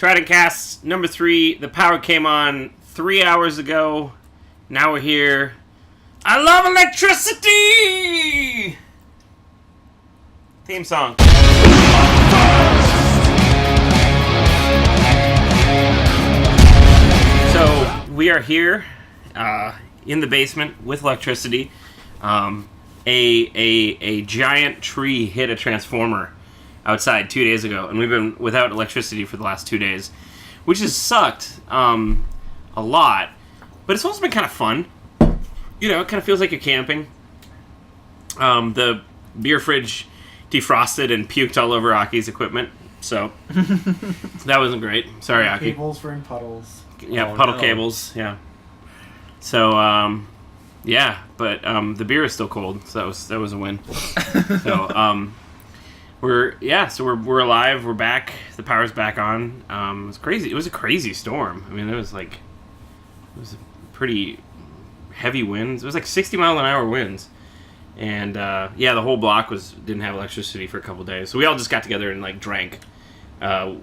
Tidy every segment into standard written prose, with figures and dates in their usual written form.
TRIDENTCast number 3. The power came on 3 hours ago. Now we're here. I love electricity! Theme song. So, we are here in the basement with electricity. A giant tree hit a transformer outside 2 days ago, and we've been without electricity for the last 2 days, which has sucked a lot, but it's also been kind of fun. You know, it kind of feels like you're camping. The beer fridge defrosted and puked all over Aki's equipment, so that wasn't great. Sorry, Aki. Cables were in puddles. Yeah, puddle cables, yeah. So, yeah, but the beer is still cold, so that was a win. So, we're alive. We're back. The power's back on. It was crazy. It was a crazy storm. I mean, it was a pretty heavy winds. It was like 60-mile-an-hour winds, and the whole block didn't have electricity for a couple days. So we all just got together and drank. I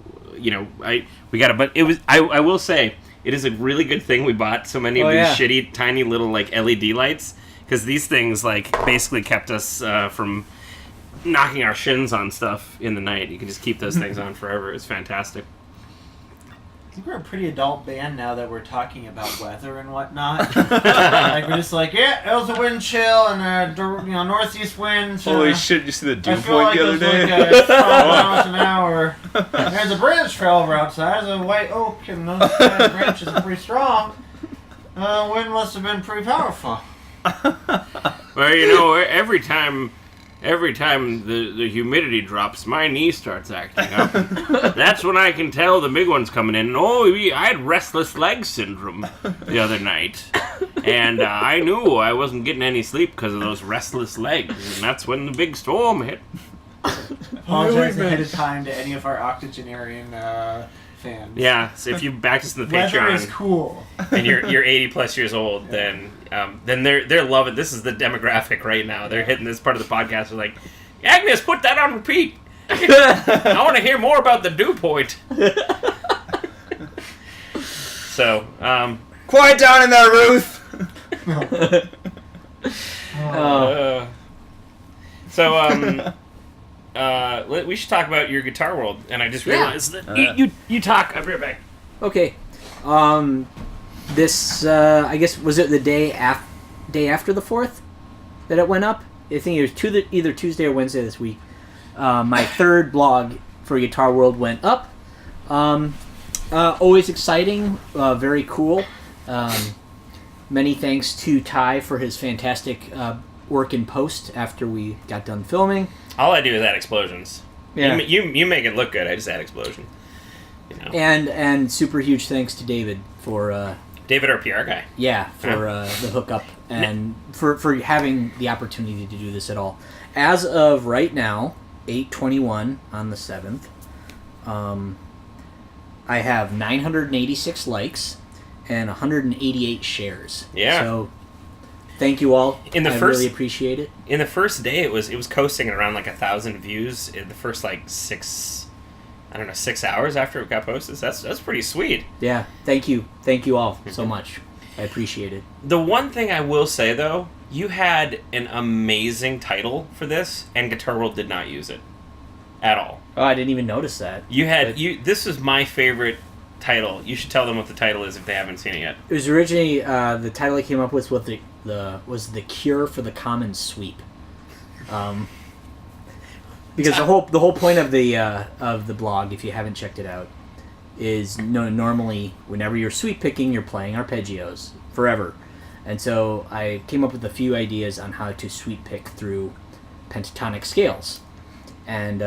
will say it is a really good thing we bought so many of these shitty tiny little LED lights, because these things basically kept us from knocking our shins on stuff in the night. You can just keep those things on forever. It's fantastic. I think we're a pretty adult band now that we're talking about weather and whatnot. We're just it was a wind chill and northeast winds. Holy shit! You see the dew point the other day? Like 12 miles an hour. There's a branch fell over outside. There's a white oak, and those kind of branches are pretty strong. Wind must have been pretty powerful. Well, every time the humidity drops, my knee starts acting up. That's when I can tell the big one's coming in. I had restless leg syndrome the other night. And I knew I wasn't getting any sleep because of those restless legs. And that's when the big storm hit. Apologize ahead of time to any of our octogenarian fans. Yeah, so if you back us in the Patreon, Patreon, is cool. and you're 80 plus years old, then they're loving. This is the demographic right now. They're hitting this part of the podcast. They're like, Agnes, put that on repeat. I want to hear more about the dew point. So, quiet down in there, Ruth. We should talk about your Guitar World, and I just realized that you talk. I'll be right back. Okay. This I guess was it the day after the 4th that it went up? I think it was either Tuesday or Wednesday this week. My third blog for Guitar World went up. Always exciting, very cool. Many thanks to Ty for his fantastic work in post after we got done filming. All I do is add explosions. Yeah. You make it look good. I just add explosion. You know. And super huge thanks to David for David, our PR guy. Yeah, for the hookup and for having the opportunity to do this at all. As of right now, 8/21 on the 7th, I have 986 likes and 188 shares. Yeah. So thank you all. I really appreciate it. In the first day, it was coasting at around 1,000 views in the first 6 hours after it got posted. That's pretty sweet. Yeah, thank you all so much. I appreciate it. The one thing I will say though, you had an amazing title for this, and Guitar World did not use it at all. Oh, I didn't even notice that. This is my favorite title. You should tell them what the title is if they haven't seen it yet. It was originally the title I came up with was the Cure for the Common Sweep. Because the whole point of the blog, if you haven't checked it out, is normally whenever you're sweep picking, you're playing arpeggios forever, and so I came up with a few ideas on how to sweep pick through pentatonic scales, and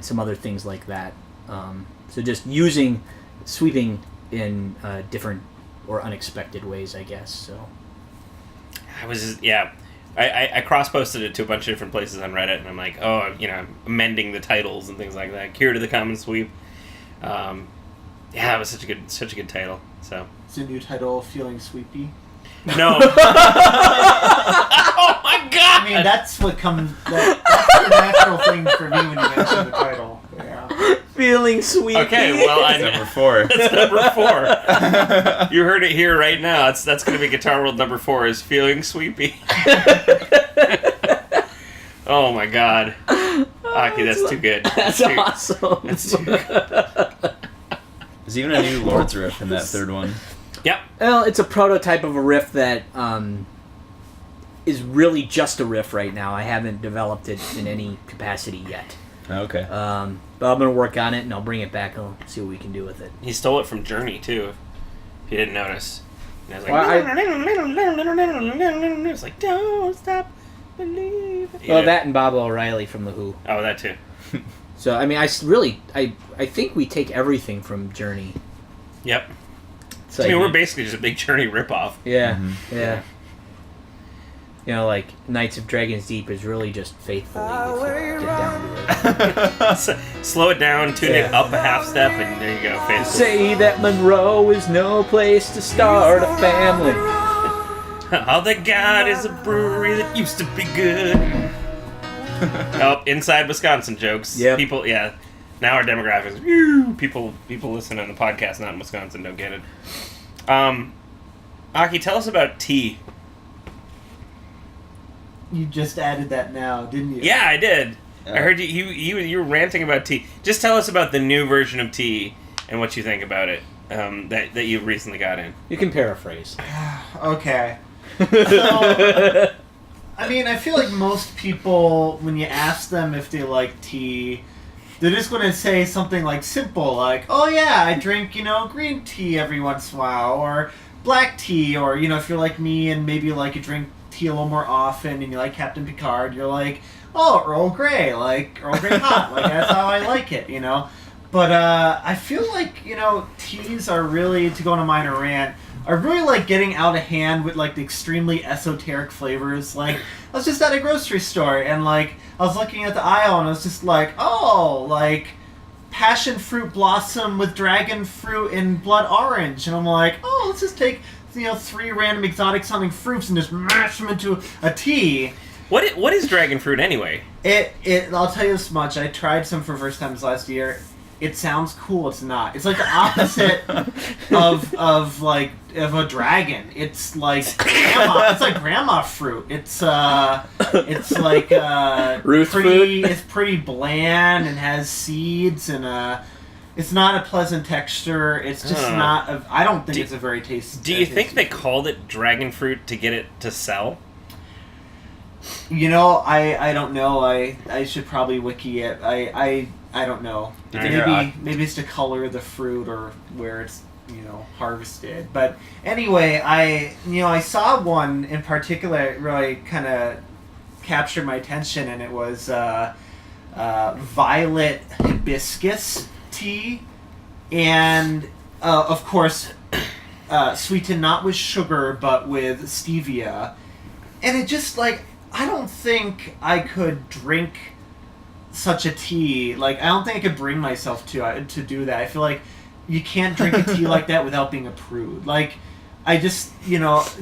some other things like that. So just using sweeping in different or unexpected ways, I guess. So I cross-posted it to a bunch of different places on Reddit, and I'm like, I'm amending the titles and things like that. Cure to the Common Sweep. It was such a good title. So is the new title Feeling Sweepy? No. Oh my god! I mean, that's what comes. That's the natural thing for me when you mention the title. Yeah. Feeling sweet. Okay, well, I Number 4. That's number 4. You heard it here right now. That's going to be Guitar World number 4 is Feeling Sweepy. Oh my god. Aki, that's too good. That's awesome. That's too good. There's even a new Lord's riff in that third one. Yep. Well, it's a prototype of a riff that is really just a riff right now. I haven't developed it in any capacity yet. Okay. But I'm going to work on it, and I'll bring it back. I'll see what we can do with it. He stole it from Journey, too, if you didn't notice. And I was like, Well, it's like, don't stop believing. Well, that and Bob O'Reilly from The Who. Oh, that too. So, I mean, I think we take everything from Journey. Yep. It's I mean, like- we're basically just a big Journey ripoff. Yeah, Mm-hmm. yeah. You know, like, Knights of Dragon's Deep is really just faithfully if you get down to it. Slow it down, tune it Yeah. up a half step, and there you go. Faithful. Say that Monroe is no place to start a family. All they got is a brewery that used to be good. Oh, inside Wisconsin jokes. Yep. People, yeah. Now our demographics. Whew, people listen on the podcast, not in Wisconsin, don't get it. Aki, tell us about tea. You just added that now, didn't you? Yeah, I did. Yeah. I heard you were ranting about tea. Just tell us about the new version of tea and what you think about it. That you recently got in. You can paraphrase. Okay. So, I mean, I feel like most people, when you ask them if they like tea, they're just going to say something like simple, like, oh yeah, I drink, green tea every once in a while, or black tea, or, if you're like me and maybe you drink tea a little more often and you like Captain Picard, you're like, oh, Earl Grey hot, like that's how I like it, But I feel like, teas are really, to go on a minor rant, are really getting out of hand with the extremely esoteric flavors. I was just at a grocery store and I was looking at the aisle and I was just passion fruit blossom with dragon fruit and blood orange, and I'm like, oh, let's just take 3 random exotic sounding fruits and just mash them into a tea. What is dragon fruit anyway? I'll tell you this much. I tried some for the first time last year. It sounds cool. It's not. It's like the opposite of a dragon. It's like grandma. It's like grandma fruit. It's like Ruth pretty. fruit? It's pretty bland and has seeds and it's not a pleasant texture. It's just not. I don't think it's a very tasty. Do you think they called it dragon fruit to get it to sell? I don't know. I should probably wiki it. I don't know. Maybe it's to color the fruit or where it's harvested. But anyway, I saw one in particular that really kind of captured my attention, and it was violet hibiscus tea, and of course sweetened not with sugar but with stevia, and it just I don't think I could drink such a tea. I don't think I could bring myself to do that. I feel like you can't drink a tea like that without being a prude. I just,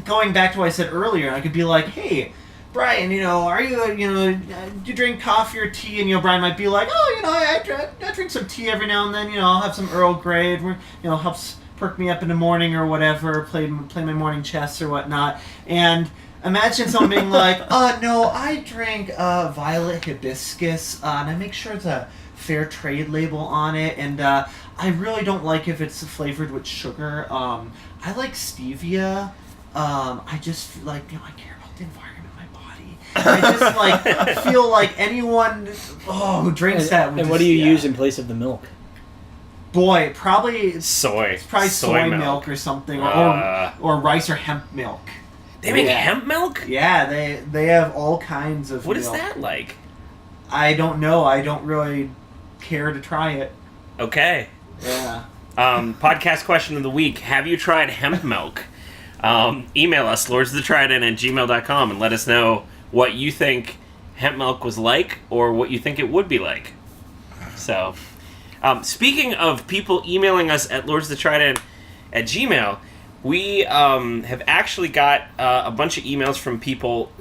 going back to what I said earlier, I could be like, hey, Brian, are you, do you drink coffee or tea? And, Brian might be like, oh, I drink some tea every now and then, I'll have some Earl Grey, helps perk me up in the morning or whatever, play my morning chess or whatnot. And imagine someone being like, no, I drink violet hibiscus, and I make sure it's a fair trade label on it, and I really don't like if it's flavored with sugar. I like stevia. I just I care about the environment in my body. I just feel like anyone who drinks that would And what do you use in place of the milk? Boy, probably Soy. soy milk or something, or rice or hemp milk. They make Yeah. hemp milk? Yeah, they have all kinds of What is milk. that like? I don't know. I don't really care to try it. Okay. Yeah. Podcast question of the week. Have you tried hemp milk? Email us, lordsofthetrident@gmail.com, and let us know what you think hemp milk was like or what you think it would be like. So, speaking of people emailing us at lordsofthetrident@gmail, we have actually got a bunch of emails from people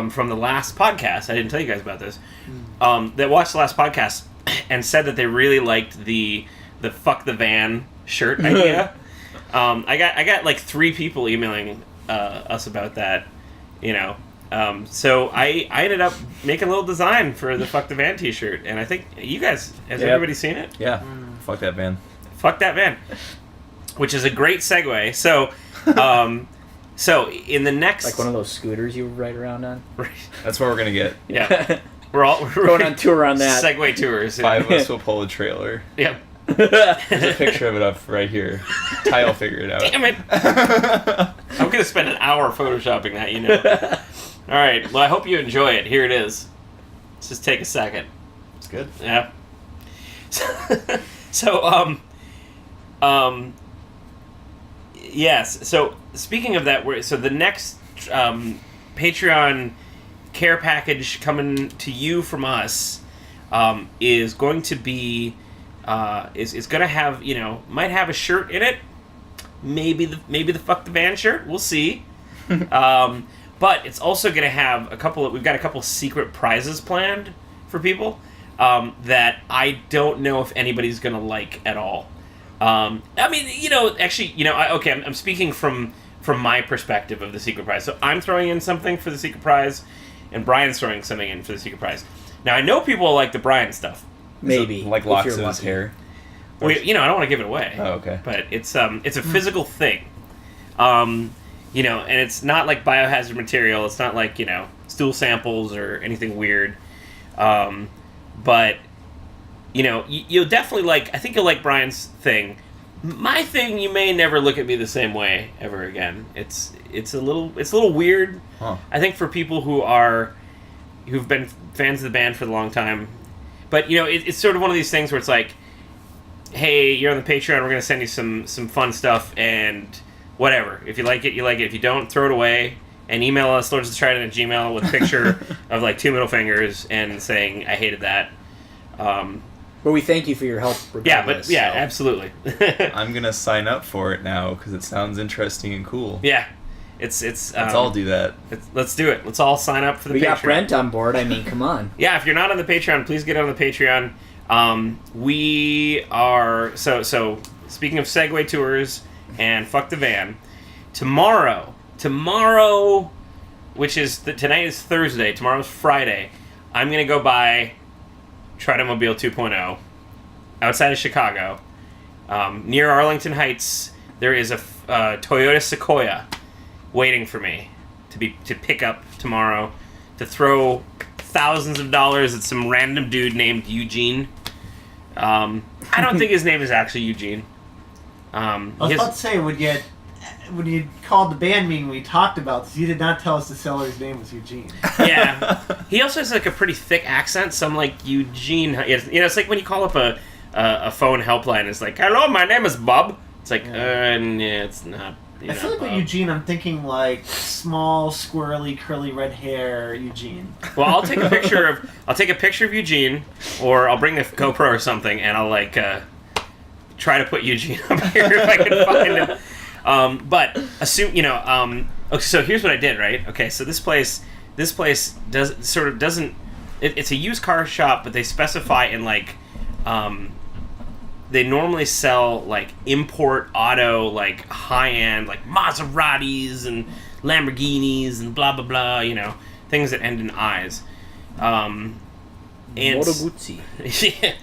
from the last podcast. I didn't tell you guys about this. That watched the last podcast and said that they really liked the fuck the van shirt idea. I got like 3 people emailing us about that, you know. So I ended up making a little design for the fuck the van t-shirt, and I think you guys, has everybody seen it? Yeah. Fuck that van. Fuck that van. Which is a great segue. So, so in the next... Like one of those scooters you ride around on? That's what we're going to get. Yeah. We're going on tour on that. Segway tours. 5 of us will pull a trailer. Yep. There's a picture of it up right here. Ty will figure it out. Damn it. I'm going to spend an hour photoshopping that, you know. All right. Well, I hope you enjoy it. Here it is. Let's just take a second. It's good. Yeah. So, yes. So, speaking of that, so the next Patreon care package coming to you from us is going to be is going to have, you know, might have a shirt in it. Maybe the fuck the van shirt. We'll see. But it's also going to have we've got a couple secret prizes planned for people that I don't know if anybody's going to like at all. I mean, you know, actually, you know, I'm speaking from my perspective of the secret prize. So I'm throwing in something for the secret prize, and Brian's throwing something in for the secret prize. Now, I know people like the Brian stuff. Maybe. Like locks of his hair. Well, you know, I don't want to give it away. Oh, okay. But it's a physical thing. You know, and it's not like biohazard material. It's not like, you know, stool samples or anything weird. But, you know, you'll definitely like... I think you'll like Brian's thing. My thing, you may never look at me the same way ever again. It's a little weird. Huh. I think for people who've been fans of the band for a long time. But, you know, it's sort of one of these things where it's like, hey, you're on the Patreon, we're going to send you some fun stuff, and whatever. If you like it, you like it. If you don't, throw it away. And email us, lordsofthestrident@gmail.com, with a picture of, like, 2 middle fingers and saying, I hated that. But we thank you for your help regardless. Yeah, absolutely. I'm going to sign up for it now because it sounds interesting and cool. Yeah. It's Let's all do that. Let's do it. Let's all sign up for the Patreon. We got Brent on board. I mean, come on. Yeah, if you're not on the Patreon, please get on the Patreon. We are... So, speaking of Segway tours and fuck the van, tomorrow, which is... tonight is Thursday, tomorrow's Friday, I'm going to go by TRIDENTMobile 2.0 outside of Chicago. Near Arlington Heights, there is a Toyota Sequoia waiting for me to pick up tomorrow, to throw thousands of dollars at some random dude named Eugene. I don't think his name is actually Eugene. I was about to say, when you called the band meeting, we talked about this. You did not tell us the seller's name was Eugene. Yeah. He also has like a pretty thick accent, so I'm like, Eugene. You know, it's like when you call up a phone helpline, it's like, hello, my name is Bob. It's like, it's not. I feel like with Eugene, I'm thinking like small, squirrely, curly red hair Eugene. Well, I'll take a picture of Eugene, or I'll bring the GoPro or something, and I'll like try to put Eugene up here if I can find him. But assume, you know. Okay, so here's what I did, right? Okay, so this place doesn't. It's a used car shop, but they specify in like. They normally sell, like, import auto, like, high-end, like, Maseratis and Lamborghinis and blah, blah, blah, you know, things that end in I's. And Moto Guzzi. Yeah.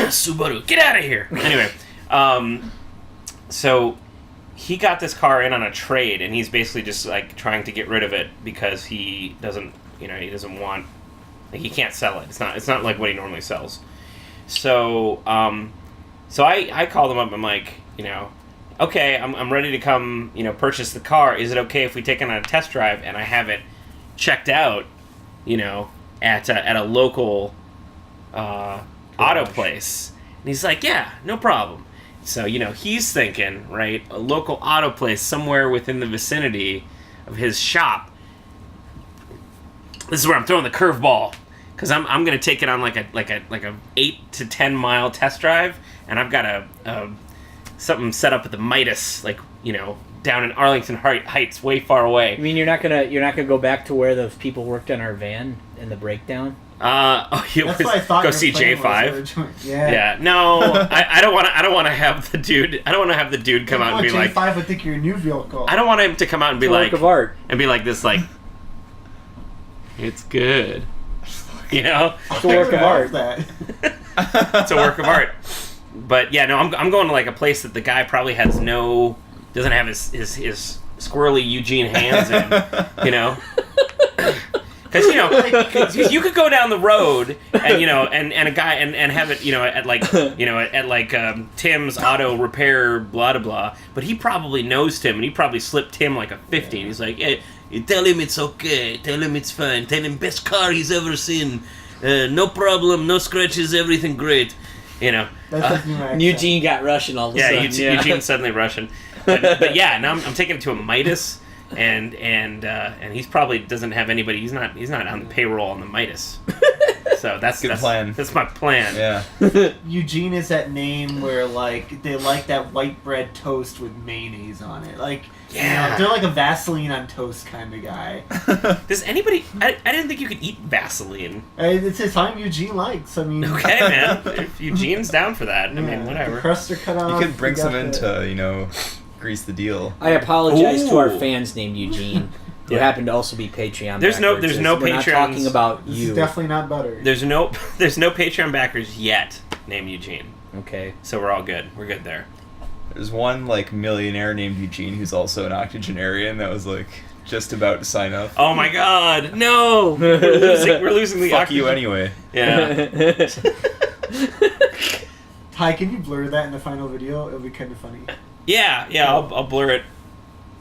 Subaru, get out of here! Anyway, so he got this car in on a trade, and he's basically just, like, trying to get rid of it because he doesn't want, like, he can't sell it. It's not like what he normally sells. So, I called him up. I'm like, you know, okay, I'm ready to come, you know, purchase the car. Is it okay if we take it on a test drive and I have it checked out, you know, at a local auto place? And he's like, yeah, no problem. So, you know, he's thinking, right, a local auto place somewhere within the vicinity of his shop. This is where I'm throwing the curveball. Because I'm gonna take it on like a 8 to 10 mile test drive, and I've got a something set up at the Midas, like, you know, down in Arlington Heights, way far away. I mean, you're not gonna go back to where the people worked on our van in the breakdown? That's what I thought. Go your see plan J5. was. Yeah. Yeah, no, I don't want to have the dude. I don't want to have the dude come out and be like, J5 would think you're a new vehicle. I don't want him to come out and be It's a like, work of art. and be like this, like, it's good, you know. It's a work of art. That. It's a work of art. But yeah, no, I'm going to like a place that the guy probably doesn't have his squirrely Eugene hands in, you know. Because you could go down the road and and a guy and have it at like Tim's auto repair blah blah blah, but he probably knows Tim and he probably slipped Tim like a 50 and he's like, hey, tell him it's okay, tell him it's fine, tell him best car he's ever seen, no problem, no scratches, everything great, That's like new accent. Eugene got Russian all of a sudden. Eugene's suddenly Russian, but yeah, now I'm taking it to a Midas. And he's probably doesn't have anybody. He's not on the payroll on the Midas. So that's plan. That's my plan. Yeah. Eugene is that name where like they like that white bread toast with mayonnaise on it. Like they're like a Vaseline on toast kind of guy. Does anybody? I didn't think you could eat Vaseline. It's a time Eugene likes. I mean, Okay, man. If Eugene's down for that, I mean, whatever. The crusts are cut off. You could bring some in to, grease the deal. I apologize to our Ooh. fans named Eugene, who Yeah. happen to also be Patreon. There's no backers. We're not Patreons. talking about This you. is definitely not butter. There's no Patreon backers yet named Eugene. Okay. So we're all good. We're good there. There's one millionaire named Eugene who's also an octogenarian that was just about to sign up. Oh my God! No, we're losing the. Fuck you anyway. Yeah. Ty, can you blur that in the final video? It'll be kind of funny. Yeah. I'll blur it.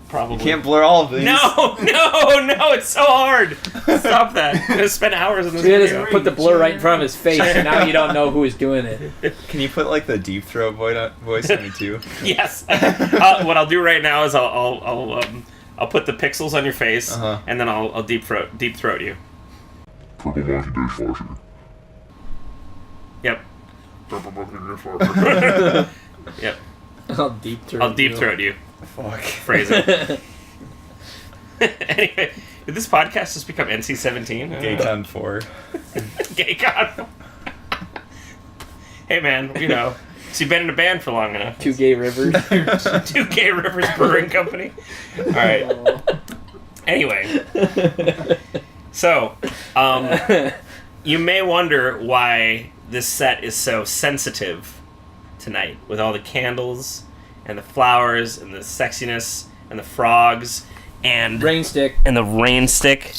Probably. You can't blur all of these. No, it's so hard. Stop that. I'm going to spend hours on this We video. just put the blur right in front of his face, and now you don't know who is doing it. Can you put the deep throat voice on me too? Yes. What I'll do right now is I'll put the pixels on your face, and then I'll deep throat you. Purple monkey dishwasher. Yep. Purple monkey dishwasher. Yep. I'll deep throat. I'll deep throat you. Fuck. Phrasing. Anyway, did this podcast just become NC-17? Gaycon 4. Gaycon. Hey man, so you've been in a band for long enough. 2 Gay Rivers. 2 Gay Rivers Brewing Company. All right. Anyway, so you may wonder why this set is so sensitive tonight, with all the candles and the flowers and the sexiness and the frogs and Rain stick. and the rain stick.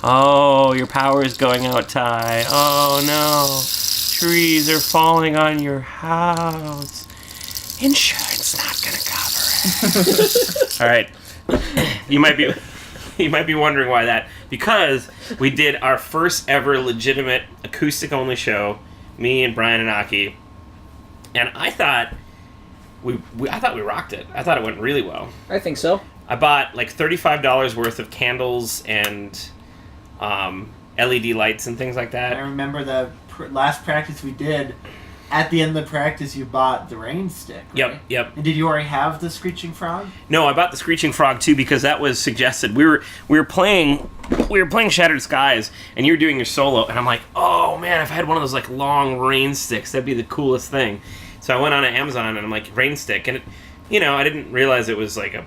Oh, your power is going out, Ty. Oh no, trees are falling on your house. Insurance not gonna cover it. All right, you might be wondering why that. Because we did our first ever legitimate acoustic only show, me and Brian and Aki, and I thought we rocked it. I thought it went really well. I think so. I bought $35 worth of candles and LED lights and things like I that. remember the last practice we did. At the end of the practice, you bought the rain stick, right? Yep. And did you already have the screeching frog? No, I bought the Screeching Frog too because that was suggested. We were playing Shattered Skies, and you were doing your solo, and I'm like, oh man, if I had one of those long rain sticks, that'd be the coolest thing. So I went on to Amazon and I'm like, rain stick, and it, I didn't realize it was it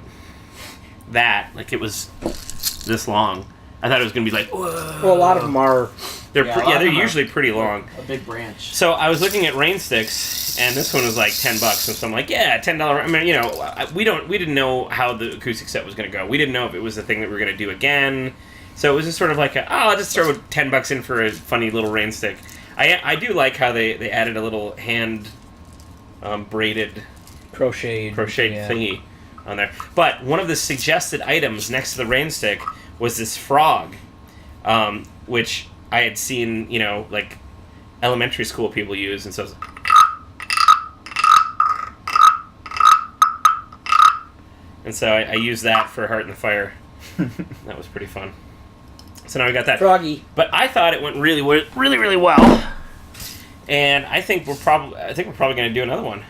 was this long. I thought it was gonna be whoa. Well, a lot of them are. They're Yeah, a lot of they're them are usually pretty long. A big branch. So I was looking at rain sticks, and this one was $10, and so I'm like, yeah, $10. I mean, we didn't know how the acoustic set was going to go. We didn't know if it was the thing that we were going to do again. So it was just sort of I'll just throw $10 in for a funny little rain stick. I do like how they added a little hand braided Crocheted thingy on there. But one of the suggested items next to the rain stick was this frog, which I had seen, elementary school people use, and so it was and so I used that for Heart and the Fire. That was pretty fun. So now we got that. Froggy. But I thought it went really, really, really well, and I think we're probably going to do another one.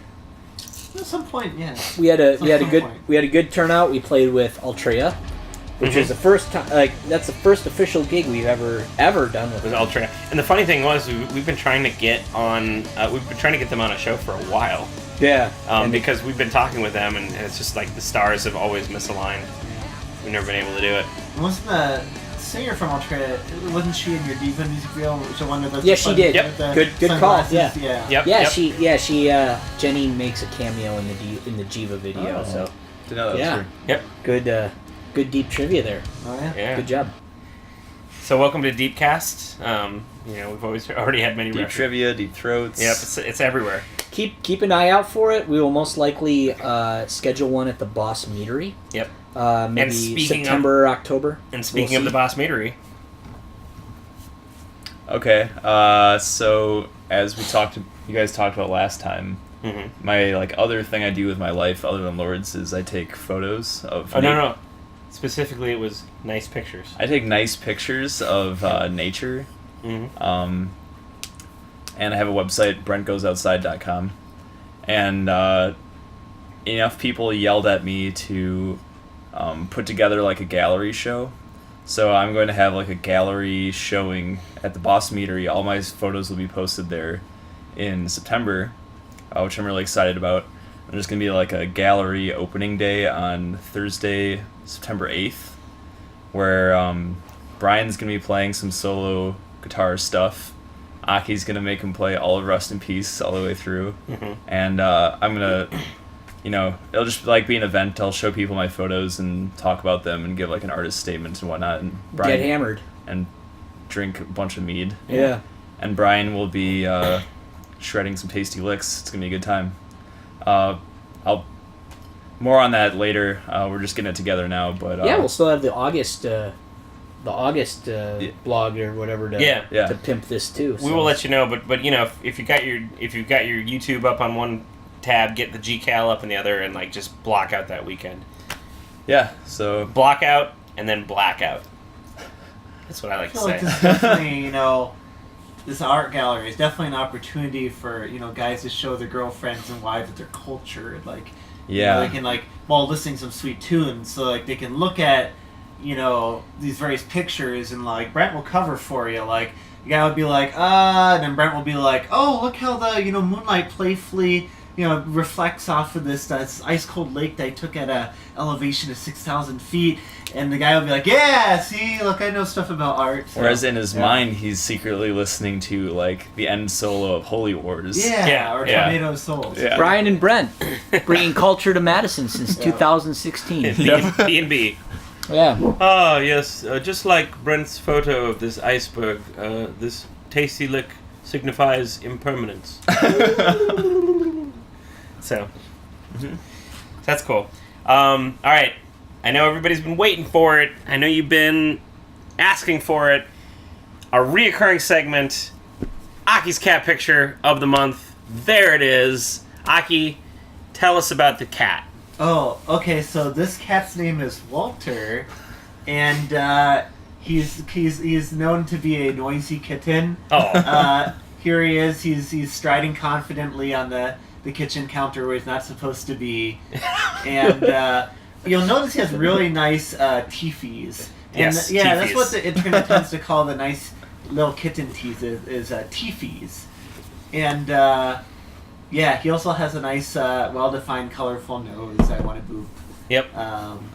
At some point, yeah. We had a good turnout. We played with Altria, which is the first time. Like that's the first official gig we've ever done with With them. Ultra. And the funny thing was, we've been trying to get on. We've been trying to get them on a show for a while. Yeah. Because we've been talking with them, and it's just like the stars have always misaligned. We've never been able to do it. Wasn't the singer from Ultra, wasn't she in your Diva music video? Was the one that does Yeah, the she fun- did. Yep. with the Good call. sunglasses? Yeah. Yep. Yeah, yep. she Jenny makes a cameo in the Jiva video. Oh. So Didn't know that was yeah, her. Yep. good deep trivia there. Oh yeah. Yeah. Good job. So welcome to Deepcast. We've already had many Deep references. trivia, deep throats. Yep, it's everywhere. Keep an eye out for it. We will most likely schedule one at the Bos Meadery. Yep. Maybe And speaking September or October. And speaking We'll of the see. Bos Meadery, Okay. So as you guys talked about last time, my other thing I do with my life other than Lords is I take photos of. no. Specifically, it was nice pictures. I take nice pictures of nature. Mm-hmm. And I have a website, brentgoesoutside.com. And enough people yelled at me to put together a gallery show. So I'm going to have a gallery showing at the Bos Meadery. All my photos will be posted there in September, which I'm really excited about. There's going to be a gallery opening day on Thursday, September 8th, where Brian's going to be playing some solo guitar stuff. Aki's going to make him play all of Rust in Peace all the way through. Mm-hmm. And I'm going to, it'll just be an event. I'll show people my photos and talk about them and give an artist statement and whatnot. And Brian, Get hammered. and drink a bunch of mead. Yeah. And Brian will be shredding some tasty licks. It's going to be a good time. I'll more on that later. We're just getting it together now, but Yeah, we'll still have the August blog or whatever to Yeah. Yeah. to pimp this too. We will let you know, but if you've got your YouTube up on one tab, get the GCal up in the other, and just block out that weekend. Yeah. So Block out and then black out. That's what I like I to feel like say. this is definitely, this art gallery is definitely an opportunity for, guys to show their girlfriends and wives their culture. yeah. They can, while listening to some sweet tunes, so, they can look at, these various pictures and, Brent will cover for you. The guy would be and then Brent will be oh, look how the, moonlight playfully, reflects off of this ice-cold lake that I took at a elevation of 6,000 feet. And the guy would be yeah, see, look, I know stuff about art. So, Whereas in his yeah. mind, he's secretly listening to the end solo of Holy Wars. Yeah, or yeah. Tornado Souls. Yeah. Brian and Brent bringing culture to Madison since 2016. B&B. Yeah. Ah, yes. Just like Brent's photo of this iceberg, this tasty lick signifies impermanence. So, that's cool. All right. I know everybody's been waiting for it. I know you've been asking for it. A reoccurring segment, Aki's cat picture of the month. There it is. Aki, tell us about the cat. Oh, okay. So this cat's name is Walter, and he's known to be a noisy kitten. Oh. Here he is. He's striding confidently on the kitchen counter where he's not supposed to be, and you'll notice he has really nice teethies. And Yes, yeah, teethies. that's what the internet tends to call the nice little kitten teeth is teethies, and. Yeah, he also has a nice, well-defined, colorful nose. I want to boop. Yep. Um,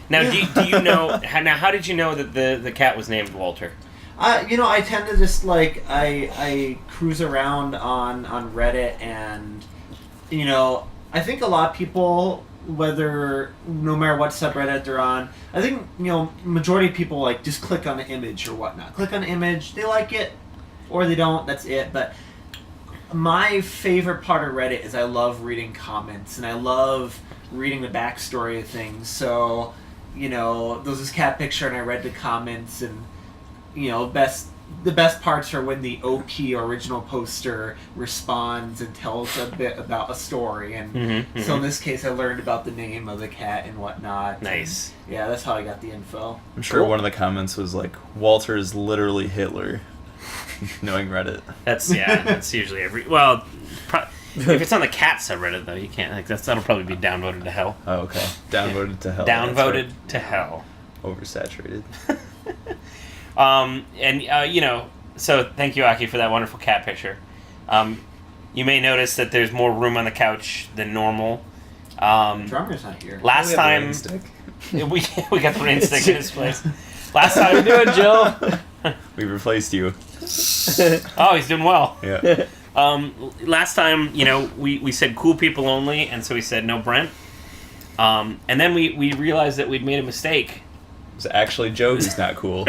Now, yeah. do you know? How did you know that the cat was named Walter? I tend to just I cruise around on Reddit, and I think a lot of people, no matter what subreddit they're on, I think majority of people just click on the image or whatnot. Click on the image, they like it, or they don't. That's it. But my favorite part of Reddit is I love reading comments, and I love reading the backstory of things. So, there's this cat picture, and I read the comments, and, the best parts are when the OP original poster responds and tells a bit about a story. And so in this case, I learned about the name of the cat and whatnot. Nice. And, yeah, that's how I got the info. I'm sure one of the comments was Walter is literally Hitler. Knowing Reddit. That's usually if it's on the cat subreddit though, you can't that'll probably be downvoted to hell. Oh, okay. Downvoted to hell. Downvoted to hell. Oversaturated. So thank you, Aki, for that wonderful cat picture. You may notice that there's more room on the couch than normal. Drummer's not here. Last time we got the rain stick in his place. Last time, How you doing, Joe? We replaced you. oh, he's doing well. Yeah. Last time, we said cool people only, and so we said no Brent. And then we realized that we'd made a mistake. It was actually Joe who's not cool.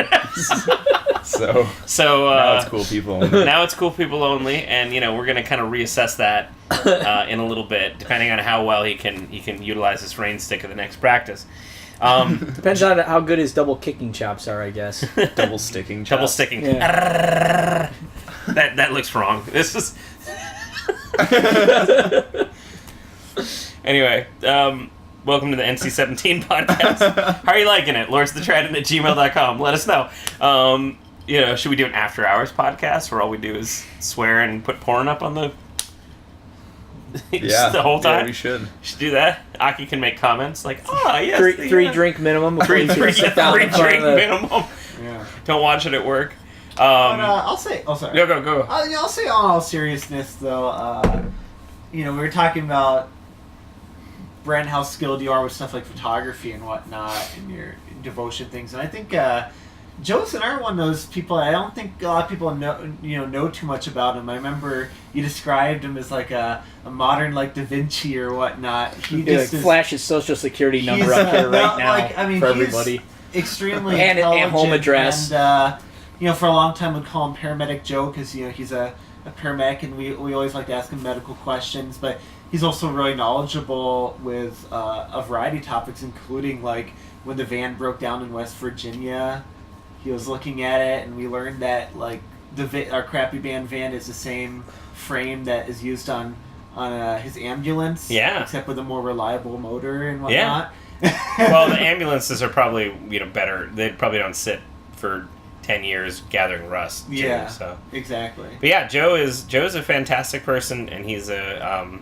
So now it's cool people only. Now it's cool people only, and we're gonna kind of reassess that in a little bit, depending on how well he can utilize this rain stick at the next practice. Depends on how good his double kicking chops are, I guess. Double sticking. Double sticking. Yeah. That looks wrong. This is. Anyway, welcome to the NC-17 podcast. How are you liking it? lordsthetrident@gmail.com. Let us know. Should we do an after hours podcast where all we do is swear and put porn up on the the whole time? Yeah, we should do that. Aki can make comments like, yes. Three drink minimum before you sit down in front of the... minimum. Yeah. Don't watch it at work. I'll say. Oh, sorry. Go. I'll say, on all seriousness, though. We were talking about Brent, how skilled you are with stuff like photography and whatnot, and your devotion things, and I think Joe's another one of those people. I don't think a lot of people know too much about him. I remember you described him as like a modern like Da Vinci or whatnot. He just flash his social security number up here right now for everybody. Extremely and home address. And, for a long time we'd call him Paramedic Joe because he's a paramedic, and we always like to ask him medical questions. But he's also really knowledgeable with a variety of topics, including like when the van broke down in West Virginia. He was looking at it, and we learned that like our crappy van is the same frame that is used on his ambulance. Yeah. Except with a more reliable motor and whatnot. Yeah. Well, the ambulances are probably better. They probably don't sit for 10 years gathering rust. Too, yeah. So exactly. But yeah, Joe's a fantastic person, and he's a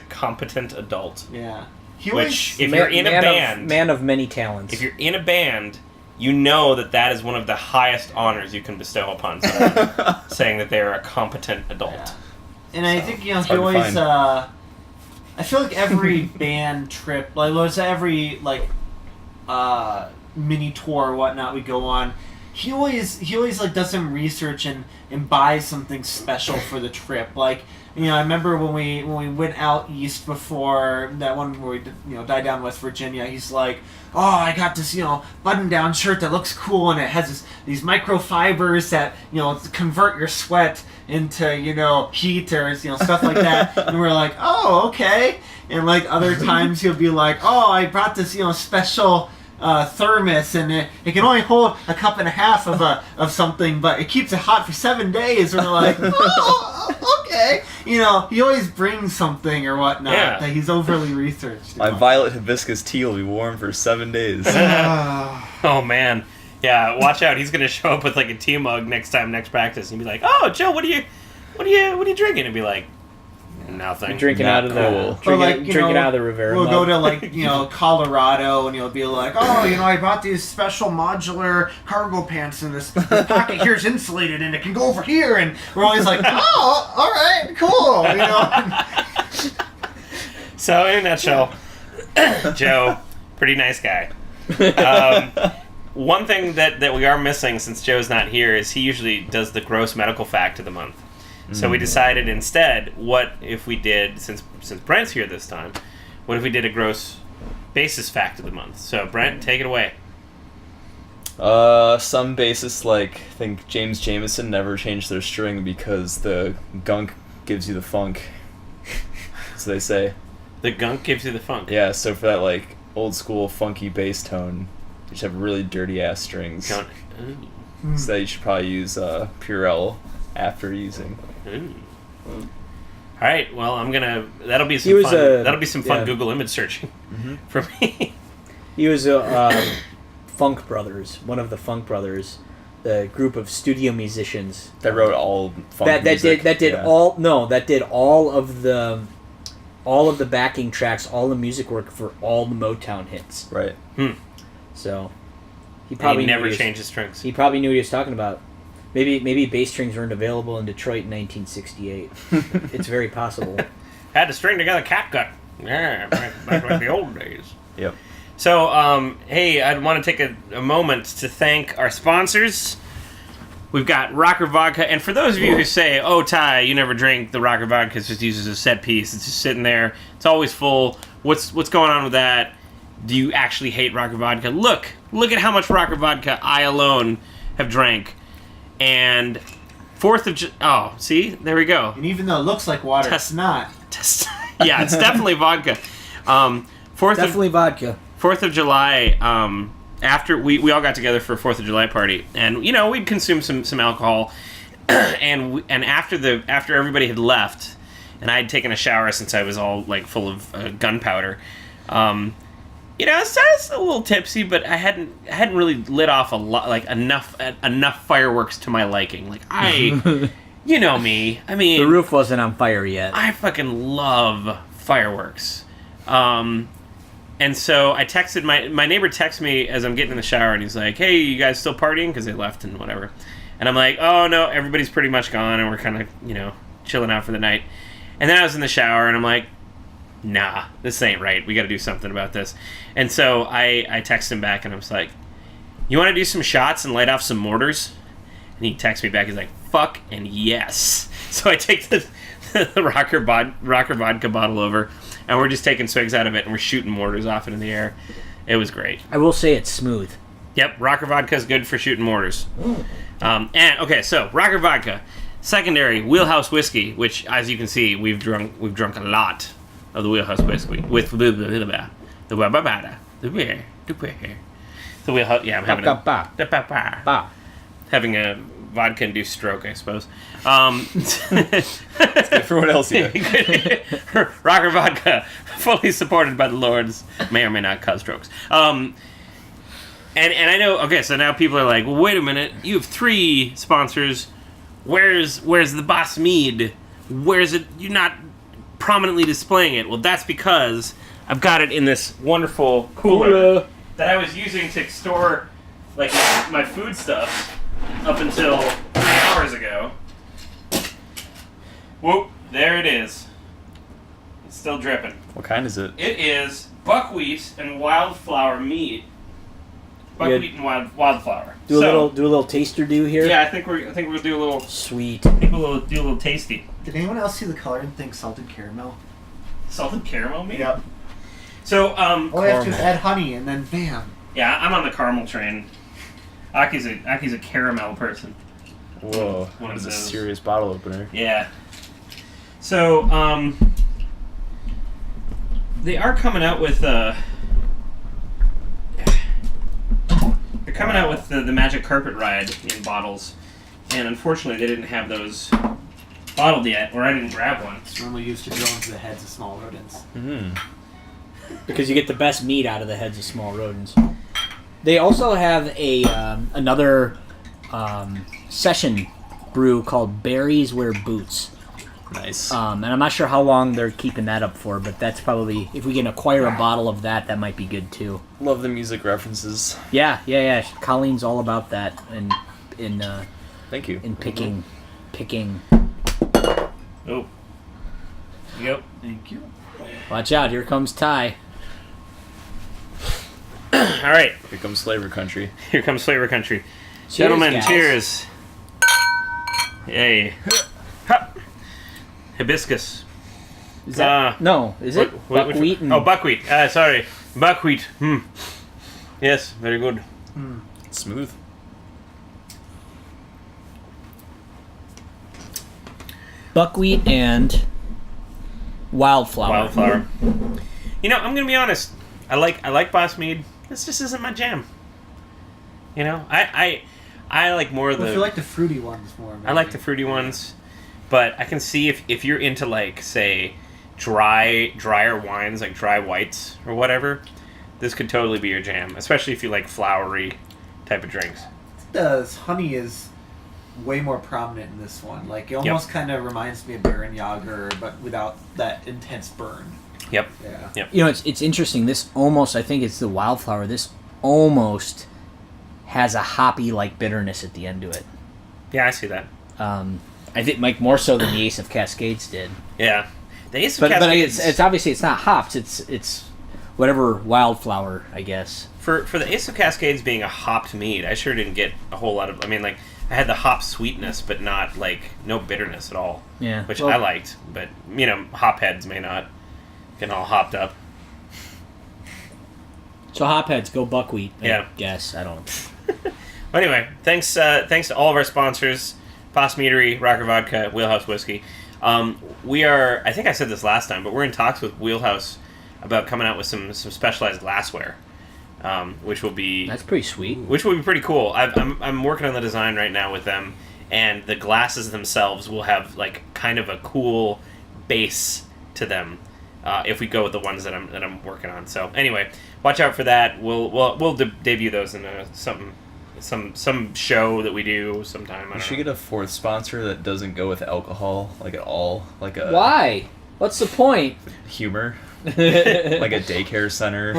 competent adult. Yeah. If you're in a band, man of many talents. If you're in a band, you know that is one of the highest honors you can bestow upon someone, saying that they are a competent adult. Yeah. And I think he always. I feel like every band trip, like every mini tour or whatnot we go on, he always like does some research and buys something special for the trip. Like, I remember when we went out east before that one where we died down in West Virginia. He's like, "Oh, I got this button-down shirt that looks cool, and it has these microfibers that convert your sweat into heat or stuff like that." And we're like, "Oh, okay." And like other times he'll be like, "Oh, I brought this special thermos, and it can only hold a cup and a half of something, but it keeps it hot for 7 days." And we're like, "Oh, okay." He always brings something or whatnot that he's overly researched. My violet hibiscus tea will be warm for 7 days. Oh man, yeah. Watch out! He's gonna show up with like a tea mug next practice, and be like, "Oh, Joe, what are you drinking?" And be like, "Nothing." Drinking out of the drinking out of the Rivera. We'll go to Colorado, and you'll be like, "Oh, I bought these special modular cargo pants, and this pocket here is insulated, and it can go over here." And we're always like, "Oh, all right, cool." So in a nutshell, Joe, pretty nice guy. One thing that we are missing since Joe's not here is he usually does the gross medical fact of the month. So we decided instead, what if we did, since Brent's here this time, what if we did a gross basis fact of the month? So Brent, take it away. Some basis, I think James Jameson never changed their string because the gunk gives you the funk. So they say. The gunk gives you the funk. Yeah, so for that old school funky bass tone, you just have really dirty ass strings. So that you should probably use Purell after using. All right. Well, that'll be some fun. That'll be some fun Google image searching for me. He was Funk Brothers, one of the Funk Brothers, the group of studio musicians that wrote all funk music. That did all of the backing tracks, all the music work for all the Motown hits. Right. So He probably he knew never what he was- changes strings. He probably knew what he was talking about. Maybe bass strings weren't available in Detroit in 1968. It's very possible. Had to string together catgut. Yeah, back like the old days. Yep. So, hey, I'd want to take a moment to thank our sponsors. We've got Rocker Vodka, and for those of you who say, "Oh, Ty, you never drink the Rocker Vodka; it's just used as a set piece. It's just sitting there. It's always full. What's going on with that? Do you actually hate Rocker Vodka? Look at how much Rocker Vodka I alone have drank, and see, there we go. And even though it looks like water, it's not. Yeah, it's definitely vodka. Definitely vodka. 4th of July, after we all got together for a 4th of July party, and we'd consumed some alcohol, and after everybody had left, and I had taken a shower since I was all like full of gunpowder. So I was a little tipsy, but I hadn't really lit off a lot, like enough fireworks to my liking. Like you know me. I mean, The roof wasn't on fire yet. I fucking love fireworks. And so I texted my neighbor texted me as I'm getting in the shower, and he's like, "Hey, you guys still partying?" Because they left and whatever. And I'm like, "Oh no, everybody's pretty much gone, and we're kind of chilling out for the night." And then I was in the shower, and I'm like, "Nah, this ain't right. We got to do something about this." And so I text him back, and I was like, "You want to do some shots and light off some mortars?" And he texts me back. He's like, "Fuck and yes." So I take the Rocker Vodka bottle over, and we're just taking swigs out of it, and we're shooting mortars off into the air. It was great. I will say it's smooth. Yep, Rocker Vodka is good for shooting mortars. So Rocker Vodka, secondary Wheelhouse whiskey, which, as you can see, we've drunk a lot of the Wheelhouse whiskey with the wheelhouse. Yeah, I'm having a vodka-induced stroke, I suppose. Everyone else here. Rocker Vodka, fully supported by the Lords, may or may not cause strokes. And I know. Okay, so now people are like, well, wait a minute. You have 3 sponsors. Where's the Bos Mead? Where's it? You're not prominently displaying it. Well, that's because I've got it in this wonderful cooler that I was using to store like my food stuff up until 3 hours ago. Whoop! There it is. It's still dripping. What kind is it? It is buckwheat and wildflower mead. Buckwheat and wildflower. Do a little taster do here. Yeah, I think we're gonna do a little. Sweet. I think we'll do a little tasty. Did anyone else see the color and think salted caramel? Salted caramel mead. Yep. So All I have to do is add honey, and then bam. yeah, I'm on the caramel train. Aki's a caramel person. Whoa, One that of is a those. serious bottle opener. Yeah. So they are coming out with they're coming out with the Magic Carpet Ride in bottles, and unfortunately they didn't have those bottled yet, or I didn't grab one. It's normally used to drill into the heads of small rodents. Because you get the best meat out of the heads of small rodents. They also have another session brew called Berries Wear Boots. Nice. And I'm not sure how long they're keeping that up for, but that's probably, if we can acquire a bottle of that, that might be good too. Love the music references. Yeah. Colleen's all about that in Thank you. picking. Oh. Yep. Thank you. Watch out, here comes Ty. All right. Here comes Flavor Country. Here comes Flavor Country. Cheers, Gentlemen, guys. cheers. Yay. Ha. Hibiscus. Is that, no, is it? Buckwheat and... Oh, buckwheat. Sorry. Buckwheat. Yes, very good. It's smooth. Buckwheat and wildflower. Wildflower. You know, I'm gonna be honest. I like Bos Mead. This just isn't my jam. You know, I like more of Well, the. if you like the fruity ones more. I like the fruity ones, but I can see if you're into like say drier wines like dry whites or whatever, this could totally be your jam. Especially if you like flowery type of drinks. Does honey is way more prominent in this one. Like it almost kind of reminds me of Bärenjäger, but without that intense burn. Yep. Yeah. You know, it's interesting. This almost, I think it's the wildflower. This almost has a hoppy like bitterness at the end to it. Yeah, I see that. I think like more so than the Ace of Cascades did. Yeah. The Ace of But Cascades... it's obviously it's not hops. It's whatever wildflower, I guess. For the Ace of Cascades being a hopped mead, I sure didn't get a whole lot of... I mean, like, I had the hop sweetness, but not, like, no bitterness at all. Yeah. Which well, I liked, but, you know, hop heads may not get all hopped up. So hopheads go buckwheat. Yeah. Yes, I don't. Well, anyway, thanks to all of our sponsors, Bos Meadery, Rocker Vodka, Wheelhouse Whiskey. We are, I think I said this last time, but we're in talks with Wheelhouse about coming out with some specialized glassware, which will be... That's pretty sweet. Which will be pretty cool. I'm working on the design right now with them, and the glasses themselves will have, like, kind of a cool base to them if we go with the ones that I'm working on. So, anyway, watch out for that. We'll debut those in some show that we do sometime. We should get a fourth sponsor that doesn't go with alcohol, like at all, like a Why? What's the point? humor, like a daycare center.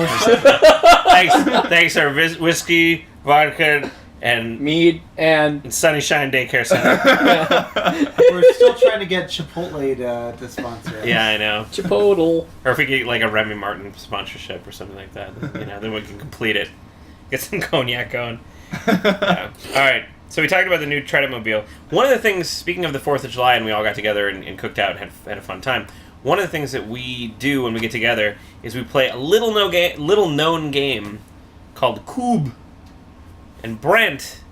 Thanks, our whiskey, vodka, and Mead and Sunnyshine Daycare Center. We're still trying to get Chipotle to sponsor us. Yeah, I know. Chipotle. Or if we get like a Remy Martin sponsorship or something like that, you know, then we can complete it. Get some cognac going. All right. So we talked about the new TRIDENTmobile. One of the things, speaking of the 4th of July, and we all got together and cooked out and had a fun time. One of the things that we do when we get together is we play a little known game called Cube. And Brent,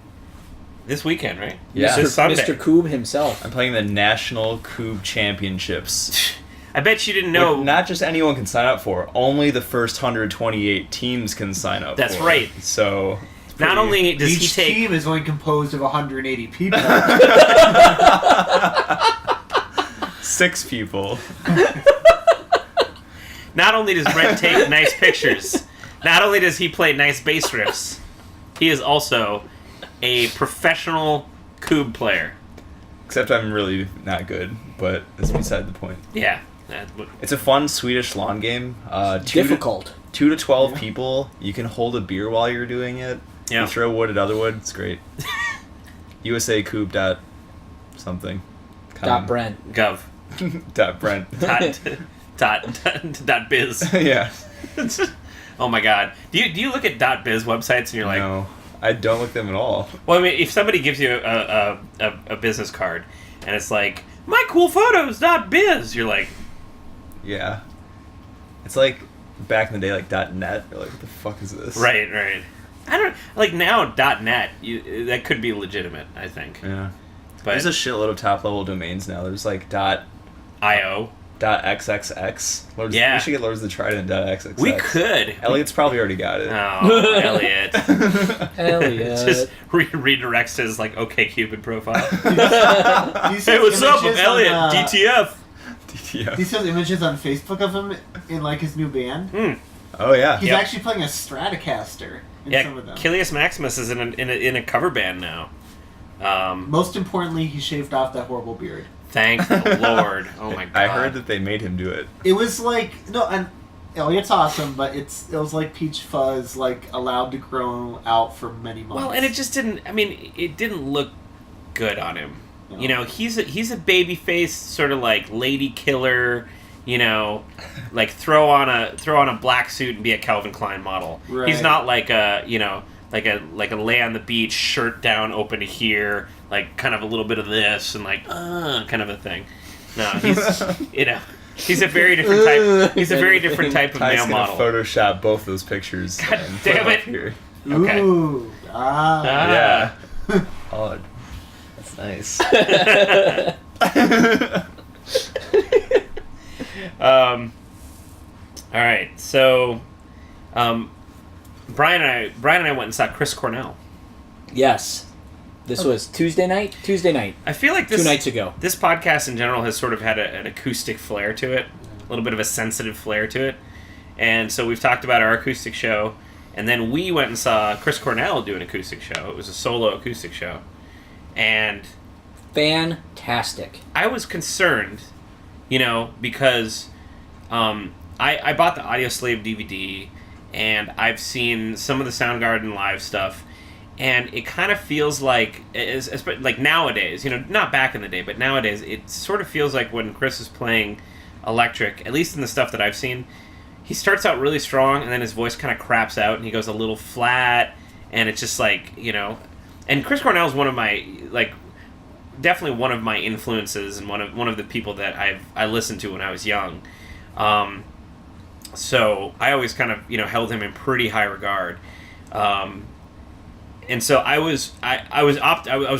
this weekend, right? Yeah. This Sunday. Mr. Coob himself. I'm playing the National Cube Championships. I bet you didn't know. Which not just anyone can sign up for. Only the first 128 teams can sign up That's for. right. So... Not only does he Each take... team is only composed of 180 people. 6 people. Not only does Brent take nice pictures, not only does he play nice bass riffs, he is also a professional Cube player. Except I'm really not good, but that's beside the point. Yeah. It's a fun Swedish lawn game. Difficult. 2 to 12 people. You can hold a beer while you're doing it. Yeah. You throw wood at other wood. It's great. USA Cube dot something. Dot Brent. Gov. Dot Brent. dot biz. Yeah. Oh my god. Do you look at dot biz websites and you're like... No, I don't look them at all. Well, I mean, if somebody gives you a business card and it's like, my cool photos dot biz, you're like... Yeah. It's like back in the day, like .net. You're like, what the fuck is this? Right. I don't... Like, now .net, that could be legitimate, I think. Yeah. But There's a shitload of top-level domains now. There's like .io. .xxx. Lords, Yeah. We should get Lords of the Trident .xxx. We could. Elliot's probably already got it. Oh, Elliot. Elliot. Just redirects his, like, OkCupid profile. Do you see Hey, what's up? I'm images Elliot. on, DTF. DTF. Do you see those images on Facebook of him in like his new band? Oh, yeah. He's Yep. actually playing a Stratocaster in Yeah, some of them. Kilius Maximus is in a cover band now. Most importantly, he shaved off that horrible beard. Thank the Lord. Oh my god. I heard that they made him do it. It was like and Elliot's awesome, but it was like peach fuzz, like allowed to grow out for many months. Well, and it just didn't. I mean, it didn't look good on him. No. You know, he's a baby face, sort of like lady killer. You know, like throw on a black suit and be a Calvin Klein model. Right. He's not like a like a lay on the beach, shirt down, open to here, like kind of a little bit of this and like kind of a thing. No, he's he's a very different type. He's a very different type of Ty's male gonna model. Photoshop both those pictures. God and put damn them it. up here. Okay. Ooh, Yeah. Oh, that's nice. All right, so Brian and I went and saw Chris Cornell. Yes. This was Tuesday night? Tuesday night. I feel like 2 nights ago. this podcast in general has sort of had an acoustic flair to it, a little bit of a sensitive flair to it. And so we've talked about our acoustic show, and then we went and saw Chris Cornell do an acoustic show. It was a solo acoustic show. And Fantastic. I was concerned, because I bought the Audio Slave DVD, and I've seen some of the Soundgarden live stuff, and it kind of feels like like nowadays, not back in the day, but nowadays it sort of feels like when Chris is playing electric, at least in the stuff that I've seen, he starts out really strong and then his voice kind of craps out and he goes a little flat, and it's just like, and Chris Cornell is one of my, definitely one of my influences and one of the people that I listened to when I was young. So I always kind of held him in pretty high regard, and so I was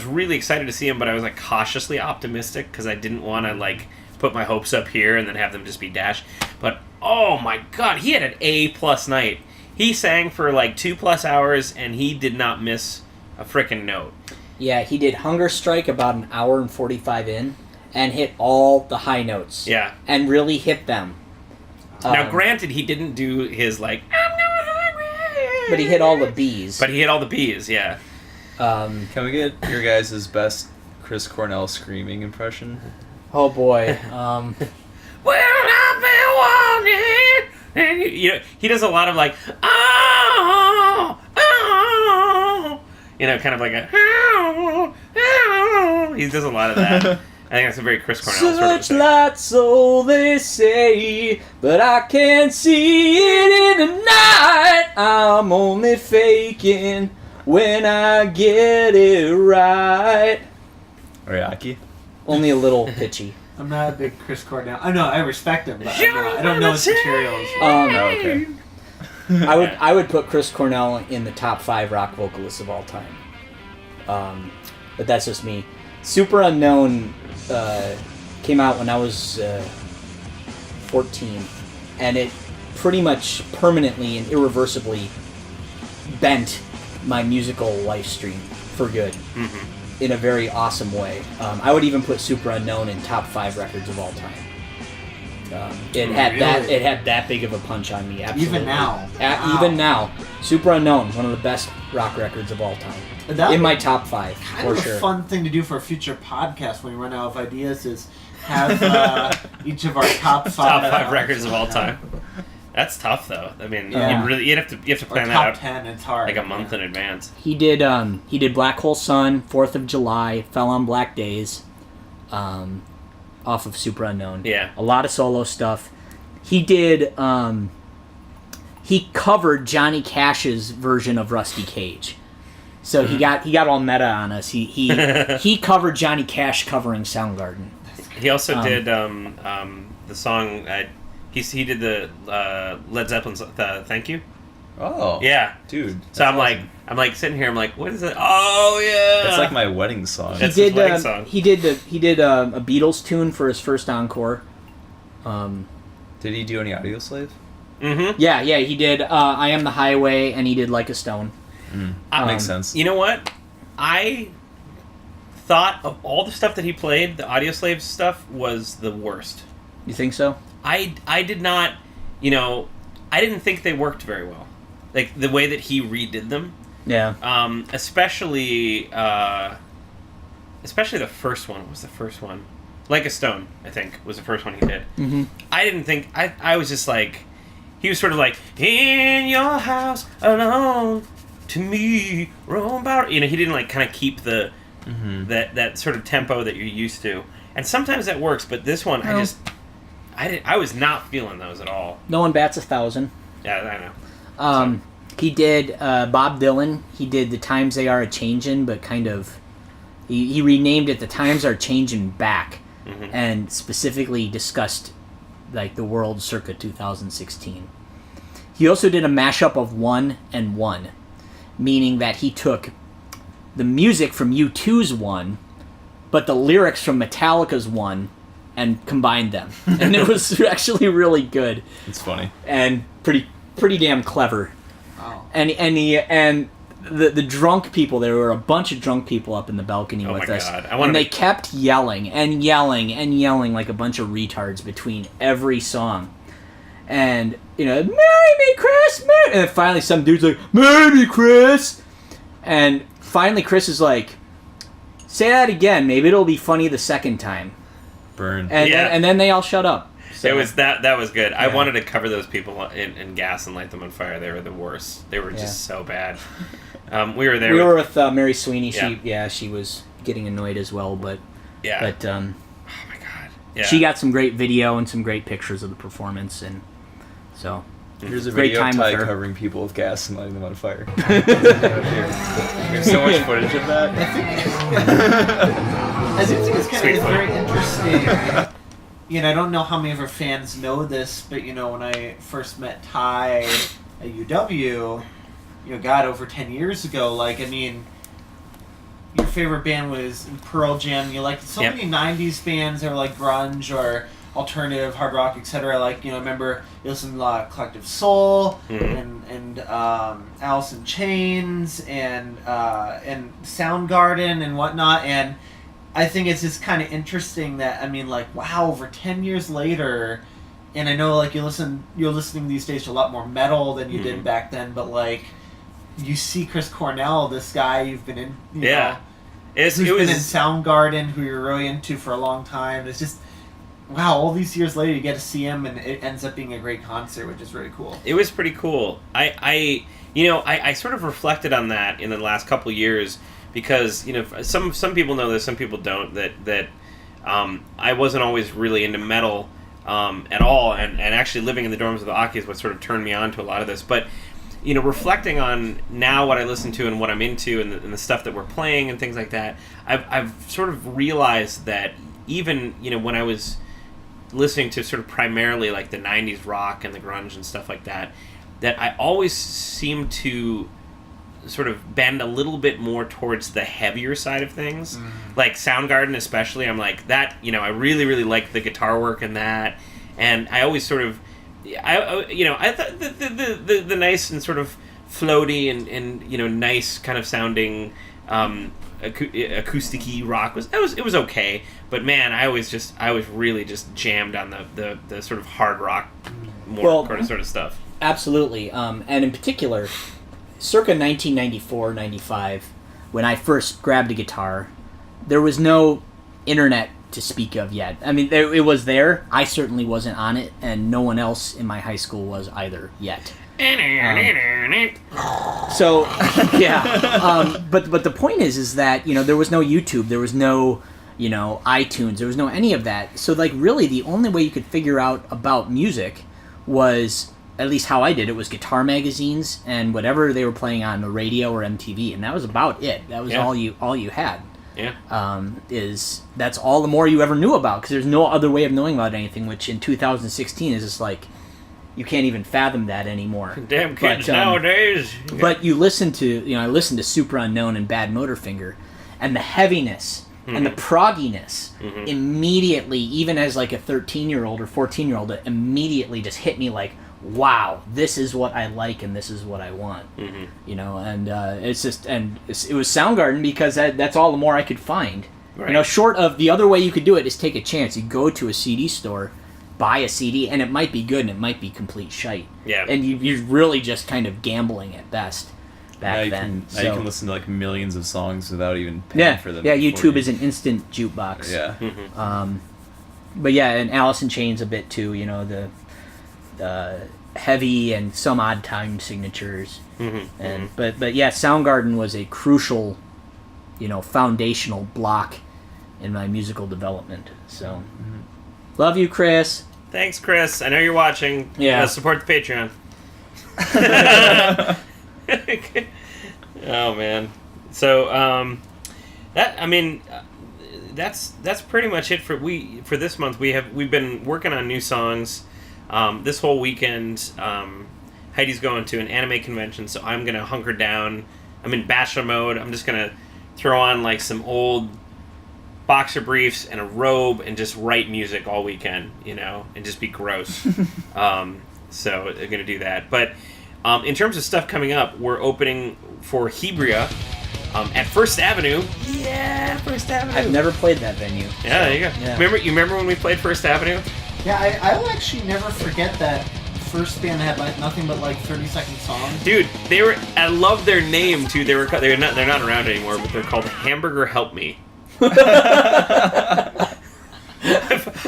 really excited to see him, but I was like cautiously optimistic because I didn't want to put my hopes up here and then have them just be dashed. But oh my god, he had an A+ night. He sang for 2+ hours and he did not miss a frickin' note. Yeah, he did Hunger Strike about an hour and 45 in and hit all the high notes. Yeah. And really hit them. Now, granted, he didn't do his, I'm not hungry. But he hit all the B's. Yeah. Can we get your guys' best Chris Cornell screaming impression? Oh, boy. Well, I've been wanting... And he does a lot of oh, kind of like a... He does a lot of that. I think that's a very Chris Cornell sort of thing. Searchlight, so they say, but I can't see it in the night. I'm only faking when I get it right. Ariaki? Only a little pitchy. I'm not a big Chris Cornell. I know, I respect him, but I don't know his materials. Okay. I would put Chris Cornell in the top 5 rock vocalists of all time. But that's just me. Super Unknown came out when I was 14, and it pretty much permanently and irreversibly bent my musical life stream for good. Mm-hmm. In a very awesome way. I would even put Super Unknown in top 5 records of all time. It had that big of a punch on me. Absolutely. Even now. Even now, Super Unknown, one of the best rock records of all time. In my top 5, kind for of sure. A fun thing to do for a future podcast when we run out of ideas is have each of our top 5 top 5 records of all time. That's tough, though. I mean, you have to plan that out. Top 10, it's hard. A month in advance. He did Black Hole Sun, 4th of July, Fell on Black Days, off of Super Unknown. Yeah. A lot of solo stuff. He did he covered Johnny Cash's version of Rusty Cage. So he got all meta on us. He covered Johnny Cash covering Soundgarden. He also did the song. He did the Led Zeppelin's "Thank You." Oh, yeah, dude. So I'm awesome. like sitting here. I'm like, what is it? Oh yeah, that's like my wedding song. That's his wedding song. He did a Beatles tune for his first encore. Did he do any Audio Slave? Mm-hmm. Yeah, he did. I Am the Highway, and he did Like a Stone. Makes sense. You know what? I thought of all the stuff that he played, the Audio Slave stuff was the worst. You think so? I did not, I didn't think they worked very well. Like, the way that he redid them. Yeah. Especially the first one. What was the first one? Like a Stone, I think, was the first one he did. Mm-hmm. I didn't think... I was just like... He was sort of like, in your house alone, to me, roam about... he didn't, kind of keep the... Mm-hmm. that sort of tempo that you're used to. And sometimes that works, but this one, I was not feeling those at all. No one bats 1,000. Yeah, I know. He did Bob Dylan. He did The Times They Are A-Changin', but kind of... He renamed it The Times Are Changin' Back, mm-hmm. and specifically discussed the world circa 2016. He also did a mashup of One and One, meaning that he took the music from U2's One, but the lyrics from Metallica's One, and combined them. And it was actually really good. It's funny. And pretty damn clever. Wow. And the drunk people, there were a bunch of drunk people up in the balcony with us. God. And they kept yelling and yelling and yelling like a bunch of retards between every song. And, marry me, Chris, marry... And then finally some dude's like, marry me, Chris! And finally Chris is like, say that again, maybe it'll be funny the second time. Burn. And then they all shut up. So, It was that was good. I Yeah. wanted to cover those people in gas and light them on fire. They were the worst. They were just so bad. We were there. we were with Mary Sweeney. Yeah. She was getting annoyed as well, but yeah. but Oh my god. Yeah. she got some great video and some great pictures of the performance, and so Here's a Great video time of with Ty her. covering people with gas and lighting them on fire. There's so much footage of that. I do think it's kind Sweet of foot. very interesting. You know, I don't know how many of our fans know this, but you know, when I first met Ty at UW, God, over 10 years ago, like, I mean, your favorite band was Pearl Jam. You liked so Yep. many 90s bands that were like grunge or alternative, hard rock, etc. Like, I remember you listened to Collective Soul and Alice in Chains and Soundgarden and whatnot. And I think it's just kind of interesting that, I mean, like, wow, over 10 years later, and I know, like, you're listening these days to a lot more metal than you did back then, but, like, you see Chris Cornell, this guy you've been in, you know, It who's been in was Soundgarden, who you're really into for a long time. It's just, wow, all these years later you get to see him, and it ends up being a great concert, which is really cool. It was pretty cool. I sort of reflected on that in the last couple of years because some people know this, some people don't. That I wasn't always really into metal at all, and actually living in the dorms with the Aki is what sort of turned me on to a lot of this. But reflecting on now what I listen to and what I'm into and the stuff that we're playing and things like that, I've sort of realized that even when I was listening to sort of primarily like the 90s rock and the grunge and stuff like that I always seem to sort of bend a little bit more towards the heavier side of things. Like Soundgarden especially, I'm like that, I really, really like the guitar work in that, and I always sort of I thought the nice and sort of floaty and nice kind of sounding acoustic-y rock it was okay, but man, I was really just jammed on the sort of hard rock more sort of stuff. absolutely. And in particular, circa 1994-95, when I first grabbed a guitar, there was no internet to speak of yet. I mean, it was there. I certainly wasn't on it, and no one else in my high school was either yet. So, yeah. But the point is that there was no YouTube, there was no iTunes, there was no any of that. So like really, the only way you could figure out about music was, at least how I did it, was guitar magazines and whatever they were playing on the radio or MTV, and that was about it. That was all you had. Yeah. That's all the more you ever knew about, because there's no other way of knowing about anything, which in 2016 is just like, you can't even fathom that anymore. Damn kids nowadays. But you listen to, I listened to Super Unknown and Bad Motorfinger, and the heaviness and the progginess immediately, even as like a 13-year-old or 14-year-old, it immediately just hit me like, wow, this is what I like and this is what I want. And it's just, and it was Soundgarden because that's all the more I could find. Right. Short of the other way you could do it is take a chance. You go to a CD store, buy a CD, and it might be good and it might be complete shite. Yeah. And you're really just kind of gambling at best back then. Now you can listen to like millions of songs without even paying for them. Yeah, before YouTube is an instant jukebox. Yeah. But yeah, and Alice in Chains a bit too, the heavy and some odd time signatures. But yeah, Soundgarden was a crucial, foundational block in my musical development. So, love you, Chris. Thanks, Chris. I know you're watching. Yeah. Support the Patreon. Oh man. So that's pretty much it for this month. We've been working on new songs. This whole weekend, Heidi's going to an anime convention, so I'm gonna hunker down. I'm in bachelor mode. I'm just gonna throw on like some old boxer briefs and a robe and just write music all weekend, and just be gross. So I'm gonna do that. But in terms of stuff coming up, we're opening for Hebria at First Avenue. Yeah, First Avenue. I've never played that venue. Yeah, there you go. Yeah. Remember when we played First Avenue? Yeah, I will actually never forget that first band had like nothing but like 30-second songs. Dude, I love their name too. They're not around anymore, but they're called Hamburger Help Me.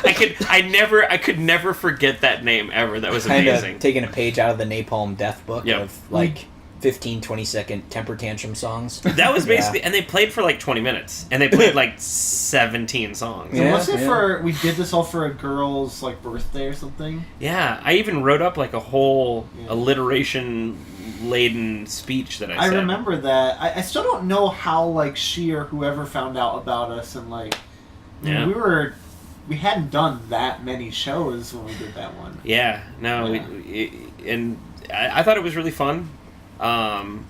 I could never forget that name ever. That was Kind amazing. of taking a page out of the Napalm Death book Yep. of like 15, 20-second temper tantrum songs. That was Yeah. basically, and they played for like 20 minutes, and they played like 17 songs. Yeah. Was it for we did this all for a girl's like birthday or something? Yeah, I even wrote up like a whole Yeah. alliteration-laden speech that I I said. remember that. I still don't know how like she or whoever found out about us, and like I mean, Yeah. we hadn't done that many shows when we did that one. Yeah, no, Yeah. and I thought it was really fun.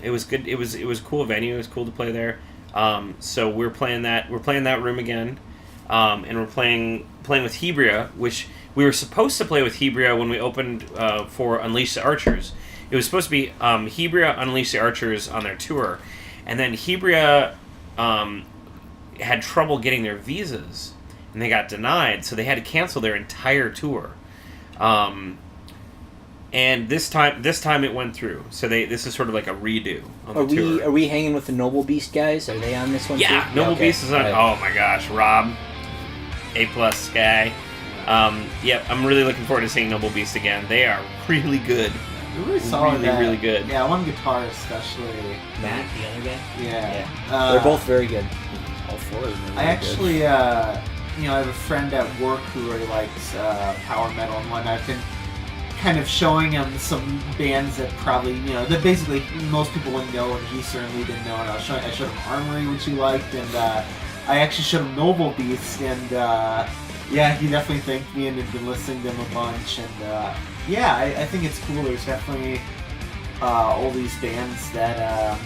It was good. It was a cool venue. It was cool to play there. So we're playing that room again, and we're playing with Hebria, which we were supposed to play with Hebria when we opened for Unleash the Archers. It was supposed to be Hebria Unleash the Archers on their tour, and then Hebria had trouble getting their visas, and they got denied, so they had to cancel their entire tour. And this time it went through. So this is sort of like a redo on the tour. Are we hanging with the Noble Beast guys? Are they on this one Yeah, too? Noble Okay. Beast is on. Right. Oh my gosh, Rob, A+ guy. Yep, I'm really looking forward to seeing Noble Beast again. They are really good. We really saw Really, that. really good. Yeah, one guitar especially. Matt, the other guy? Yeah. They're both very good. All four of them are I really actually, I have a friend at work who really likes power metal and whatnot. I've been kind of showing him some bands that probably, that basically most people wouldn't know, and he certainly didn't know. And I showed him Armory, which he liked, and I actually showed him Noble Beast, and yeah, he definitely thanked me and had been listening to them a bunch. And yeah, I think it's cool. There's definitely all these bands that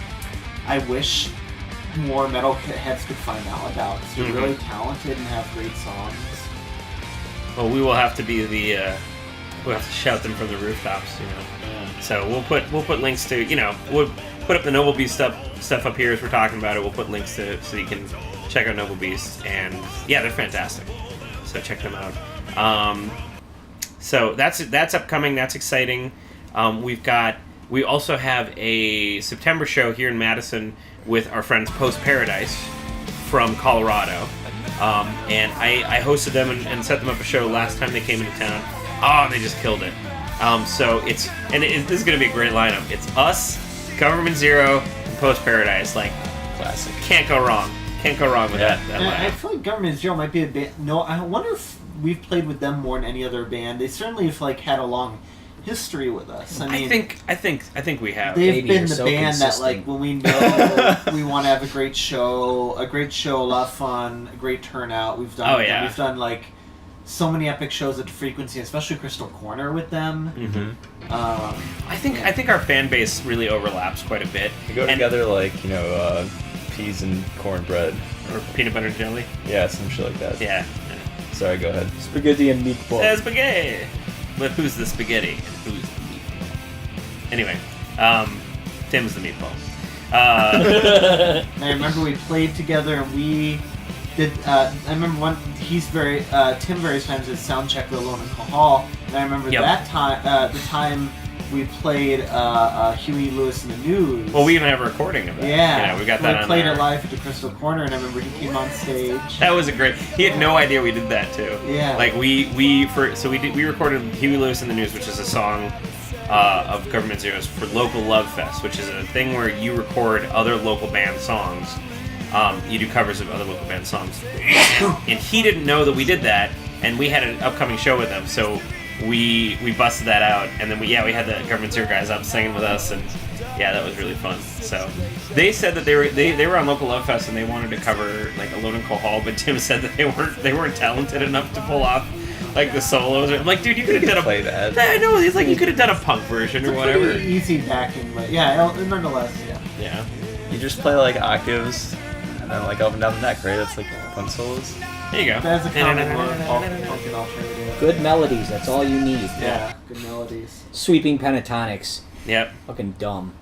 I wish more metal heads could find out about. 'Cause they're really talented and have great songs. Well, we will have to be the. We'll have to shout them from the rooftops, So we'll put links to, we'll put up the Noble Beast stuff up here as we're talking about it. We'll put links to so you can check out Noble Beast, and yeah, they're fantastic. So check them out. So that's upcoming. That's exciting. We also have a September show here in Madison with our friends Post Paradise from Colorado, and I hosted them and set them up a show last time they came into town. Oh, they just killed it. So this is going to be a great lineup. It's us, Government Zero, and Post Paradise. Like, classic. can't go wrong. Can't go wrong with that And I lineup. feel like Government Zero might be a band. No, I wonder if we've played with them more than any other band. They certainly have had a long history with us. I mean, I think we have. they've Baby, been you're the so band that consistent. when we know we want to have a great show, a lot of fun, a great turnout. We've done. Oh, yeah. We've done so many epic shows at Frequency, especially Crystal Corner with them. Mm-hmm. I think our fan base really overlaps quite a bit. They go together like, peas and cornbread. Or peanut butter and jelly. Yeah, some shit like that. Yeah. Sorry, go ahead. Spaghetti and meatballs. Spaghetti. But who's the spaghetti and who's the meatball? Anyway, Tim's the meatball. I remember we played together and we did. I remember Tim various times did sound check with Alone in Hall, and I remember that time, the time we played Huey Lewis and the News. Well, we even have a recording of that. Yeah, we got that on We played there. it live at the Crystal Corner, and I remember he came on stage. That was a great. He had no idea we did that too. Yeah. Like we recorded Huey Lewis in the News, which is a song of Government Zero's for Local Love Fest, which is a thing where you record other local band songs. You do covers of other local band songs, and he didn't know that we did that, and we had an upcoming show with them, so we busted that out, and then we had the Government Zero guys up singing with us, and yeah, that was really fun. So they said that they were on Local Love Fest and they wanted to cover like Alone in Coal Hall, but Tim said that they weren't talented enough to pull off like the solos. I'm like, dude, you could have done a play that. I know. He's like, you could have done a punk version or whatever. Pretty easy backing, but yeah, nonetheless, yeah. Yeah. You just play like octaves and then like up and down the neck, right? That's like punk solos. There you go. That's a common one, punk and alternative. Good melodies, that's all you need. Yeah, good melodies. Sweeping pentatonics. Yep. Fucking dumb.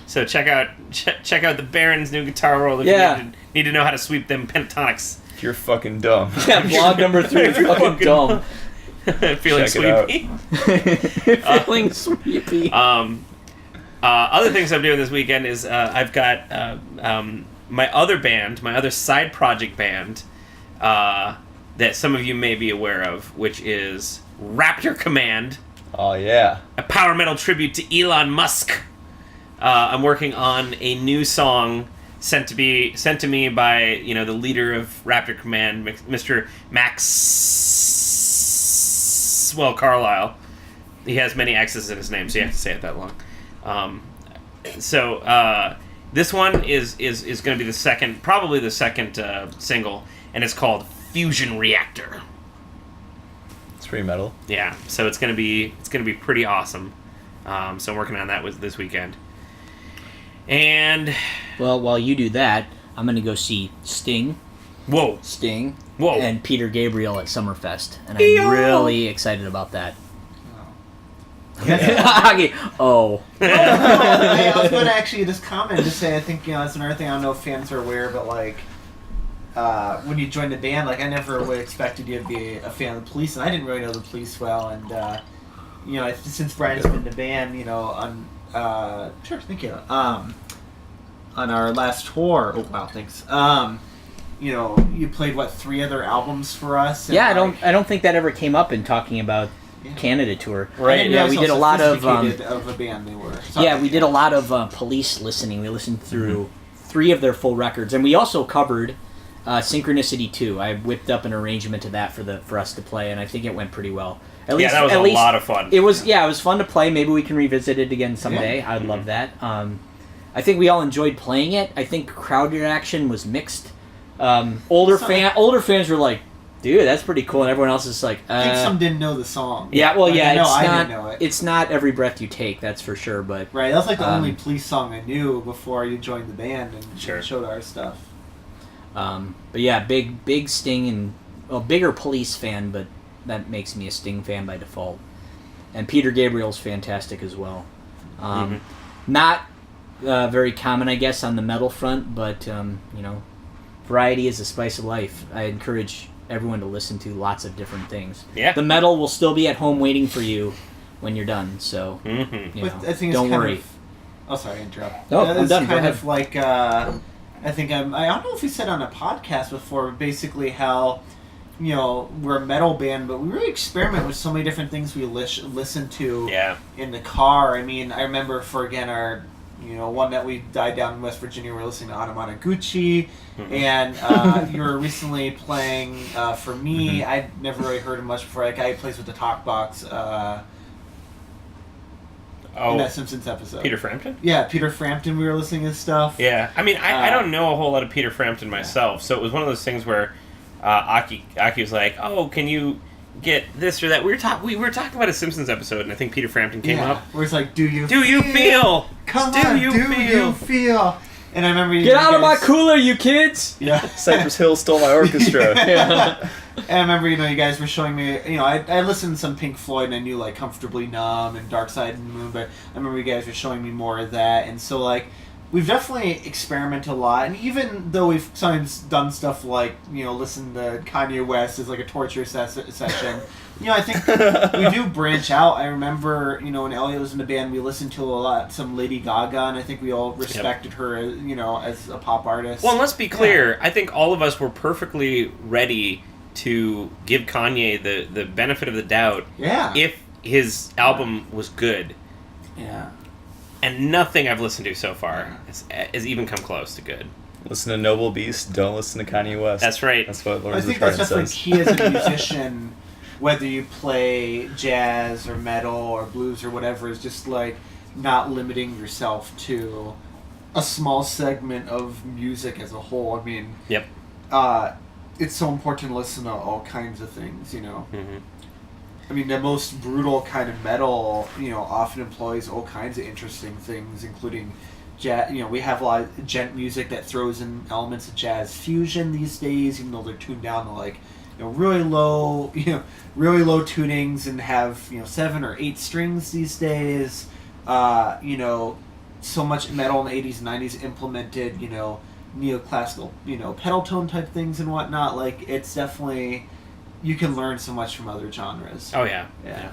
So check out the Baron's new guitar roll if you need to know how to sweep them pentatonics. If you're fucking dumb. Yeah, blog number 3 is fucking dumb. Feeling Check it out. sweepy. Feeling sweepy. Other things I'm doing this weekend is I've got my other side project band that some of you may be aware of, which is Raptor Command, Oh yeah. a power metal tribute to Elon Musk. I'm working on a new song sent to me by the leader of Raptor Command, Mr. Maxwell Carlisle. He has many X's in his name, so you have to say it that long. This one is going to be probably the second single, and it's called Fusion Reactor. It's pretty metal. Yeah, so it's gonna be pretty awesome. So I'm working on that this weekend. And Well, while you do that, I'm going to go see Sting, whoa, and Peter Gabriel at Summerfest, and I'm Eeyore. really excited about that. No, I was going to actually just comment to say I think that's another thing I don't know if fans are aware, but like when you join the band, like I never would have expected you to be a fan of the Police, and I didn't really know the Police well, and since Brian's been in the band, on sure, thank you, on our last tour. Oh wow, thanks. You played 3 other albums for us. And, Yeah, I don't think that ever came up in talking about Canada tour. Right. Yeah, we did a lot of a band they were. Sorry. yeah, we did a lot of Police listening. We listened through 3 of their full records, and we also covered Synchronicity 2. I whipped up an arrangement of that for us to play, and I think it went pretty well. That was a lot of fun. It was fun to play. Maybe we can revisit it again someday. Yeah. I'd love that. I think we all enjoyed playing it. I think crowd reaction was mixed. Older fans were like, "Dude, that's pretty cool," and everyone else is like, I think some didn't know the song. Yeah, well, yeah, I didn't know it. It's not Every Breath You Take, that's for sure. But Right, that's like the only Police song I knew before you joined the band and Sure. showed our stuff. but yeah, big Sting and bigger Police fan, but that makes me a Sting fan by default. And Peter Gabriel's fantastic as well. Not very common, I guess, on the metal front, but variety is the spice of life. I encourage everyone to listen to lots of different things. Yeah. The metal will still be at home waiting for you when you're done. So I think don't worry. Sorry to interrupt. No, I'm done. Go Kind ahead. of like I don't know if we said on a podcast before, but basically how we're a metal band, but we really experiment with so many different things we listen to in the car. I mean, I remember for our one that we died down in West Virginia, we were listening to Anamanaguchi, and you were recently playing for me. I'd never really heard him much before. That guy who plays with the talk box in that Simpsons episode. Peter Frampton? Yeah, Peter Frampton, we were listening to his stuff. Yeah, I mean, I don't know a whole lot of Peter Frampton myself, so it was one of those things where Aki was like, "Oh, can you get this or that?" We were talking about a Simpsons episode, and I think Peter Frampton came up. Where it's like, do you feel? Come do on, you do feel? you feel? And I remember Get out of my cooler, you kids! Yeah. Cypress Hill stole my orchestra. And I remember, you guys were showing me, I listened to some Pink Floyd and I knew, Comfortably Numb and Dark Side of the Moon, but I remember you guys were showing me more of that, and so, we've definitely experimented a lot, and even though we've sometimes done stuff like, listen to Kanye West as, a torture session, I think we do branch out. I remember, when Elliot was in the band, we listened to some Lady Gaga, and I think we all respected her, as a pop artist. Well, and let's be clear, I think all of us were perfectly ready to give Kanye the benefit of the doubt if his album was good. Yeah. And nothing I've listened to so far has even come close to good. Listen to Noble Beast, don't listen to Kanye West. That's right. That's what Lord I of the think that's Trident definitely says. key as a musician, whether you play jazz or metal or blues or whatever, is just not limiting yourself to a small segment of music as a whole. I mean, Yep. It's so important to listen to all kinds of things, I mean, the most brutal kind of metal, often employs all kinds of interesting things, including jazz. We have a lot of gent music that throws in elements of jazz fusion these days, even though they're tuned down to really low, really low tunings and have 7 or 8 strings these days. So much metal in the 80s and 90s implemented, neoclassical, pedal tone type things and whatnot. It's definitely. You can learn so much from other genres. Oh yeah. Yeah.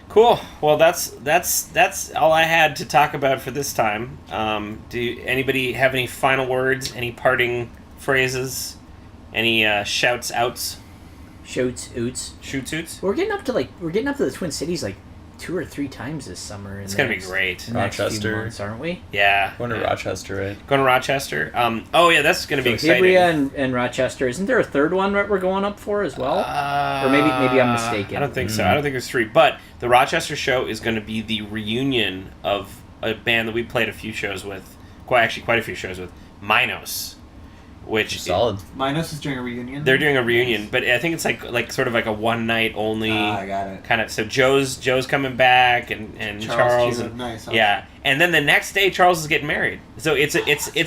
Cool. Well, that's all I had to talk about for this time. Do anybody have any final words? Any parting phrases? Any shouts outs? Shoots, oots. Shoots outs? We're getting up to the Twin Cities like 2 or 3 times this summer. It's gonna be great. In the next few Rochester. months, aren't we? Yeah. Going to Rochester, right? Going to Rochester. Oh yeah, that's gonna be exciting. Hebria and Rochester. Isn't there a third one that we're going up for as well? Or maybe I'm mistaken. I don't think so. I don't think there's 3. But the Rochester show is going to be the reunion of a band that we played a few shows with. Quite a few shows with. Minos. Which Solid. Minos is doing a reunion. They're doing a reunion, but I think it's like sort of like a one night only. I got it. Kind of. So Joe's coming back and Charles too. and Nice. yeah, and then the next day Charles is getting married. So it's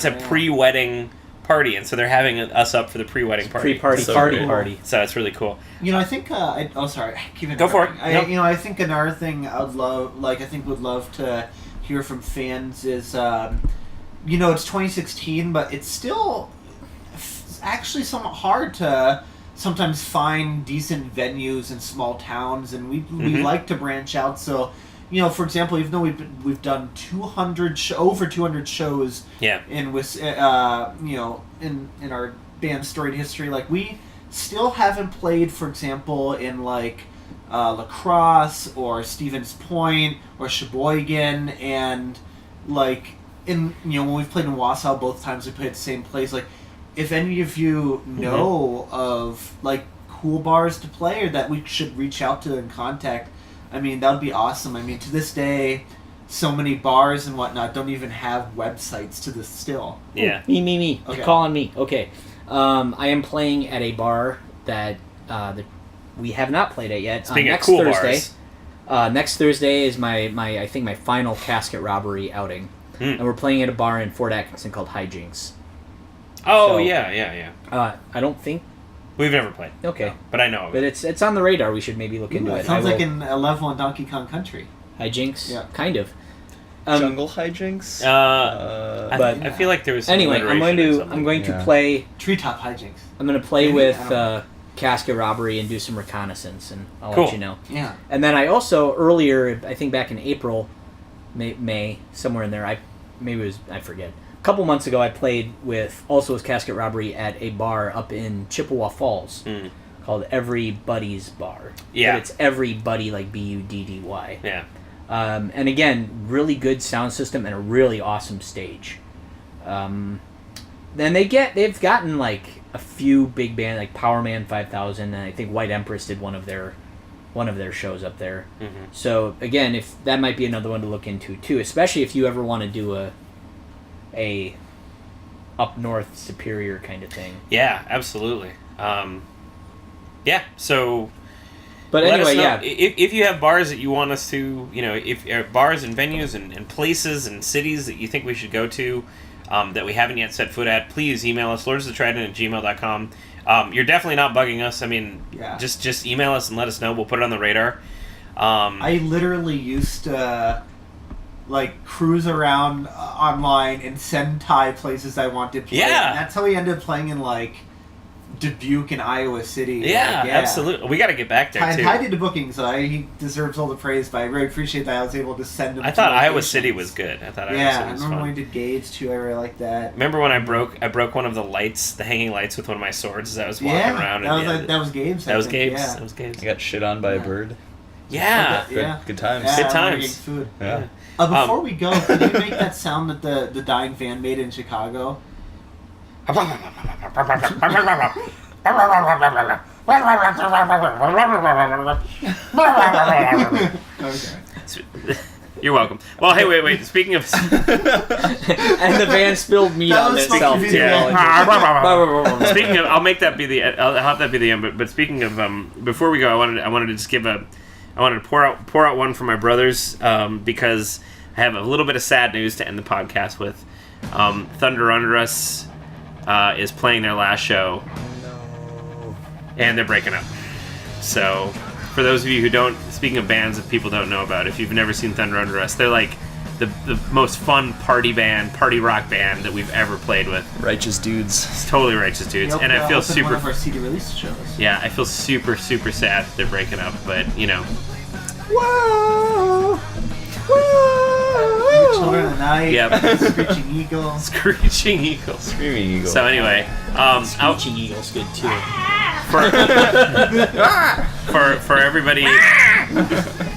a pre-wedding party, and so they're having us up for the pre-wedding party. Pre-party So party great. party. So it's really cool. I think. Sorry. Keep it. Go for it. Nope. I think another thing I would love, would love to hear from fans is, it's 2016, but it's still actually somewhat hard to sometimes find decent venues in small towns, and we like to branch out. So, for example, even though we've done over 200 shows, Yeah. in our band's storied history, like we still haven't played, for example, in like La Crosse or Stevens Point or Sheboygan, and like when we've played in Wausau, both times we played at the same place. Like, if any of you know of like cool bars to play or that we should reach out to and contact, I mean, that would be awesome. I mean, to this day, so many bars and whatnot don't even have websites to this still. Yeah. Ooh, me. Okay. Call on me. Okay. I am playing at a bar that we have not played at yet. Speaking of next cool Thursday, bars. Next Thursday is my final casket robbery outing, and we're playing at a bar in Fort Atkinson called Hijinks. Oh So- yeah. I don't think. We've never played. Okay. But I know of But it. it's on the radar. We should maybe look into it. Sounds I like will- a level in Donkey Kong Country. Hijinks. Yeah. Kind of. Jungle hijinks? but- I feel like there was some Anyway, I'm going to Yeah. play. Treetop hijinks. I'm going to play Maybe, with I don't know. casket robbery and do some reconnaissance, and I'll Cool. let you know. Yeah. And then I also earlier, I think back in April, May somewhere in there, I forget. A couple months ago, I played with casket robbery at a bar up in Chippewa Falls called Everybody's Bar. Yeah. But it's Everybody like Buddy. Yeah. And again, really good sound system and a really awesome stage. Then they've gotten like a few big bands like Powerman 5000, and I think White Empress did one of their shows up there. Mm-hmm. So again, if that might be another one to look into too, especially if you ever want to do a up north Superior kind of thing. Yeah, absolutely. Yeah, so But let us anyway, know. yeah. If you have bars that you want us to, if bars and venues and places and cities that you think we should go to that we haven't yet set foot at, please email us, lordsofthetrident@gmail.com. You're definitely not bugging us. I mean, Yeah. just email us and let us know. We'll put it on the radar. I literally used to cruise around online and send Ty places I wanted to play. Yeah. And that's how we ended up playing in Dubuque and Iowa City. Yeah, absolutely. We got to get back there, too. Ty did the booking, so he deserves all the praise, but I really appreciate that I was able to send him I to thought Iowa locations. City was good. I thought Iowa Yeah, City I was remember fun. when we did Gage, too. I really like that. Remember when I broke one of the lights, the hanging lights, with one of my swords as I was walking around? That was Gabe's. That was I think, Gabe's. Yeah. That was Gabe's. I got shit on by a bird. Yeah. Yeah. Good times. Yeah, Good I remember times. getting food. Yeah. Before we go, could you make that sound that the dying fan made in Chicago? Okay. You're welcome. Well, hey, wait. Speaking of, And the van spilled meat That on was itself. fucking too. video. speaking of, I'll make that be the. I'll have that be the end. But speaking of, before we go, I wanted to just I wanted to pour out one for my brothers because I have a little bit of sad news to end the podcast with. Thunder Under Us is playing their last show, and they're breaking up. So, for those of you who don't, speaking of bands that people don't know about, if you've never seen Thunder Under Us, they're like the most fun party rock band that we've ever played with. Righteous dudes. It's totally righteous dudes, and I feel One super. of our CD release shows. Yeah, I feel super sad that they're breaking up, but Whoa! Children of the Night. Yep. Screeching Eagle. Screeching Eagles. Screaming Eagle. So anyway, Screeching Eagle's good too. for everybody.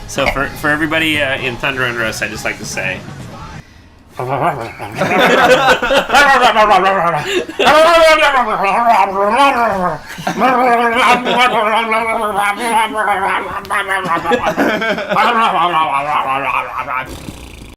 So for everybody in Thunder Under Us, I'd just like to say.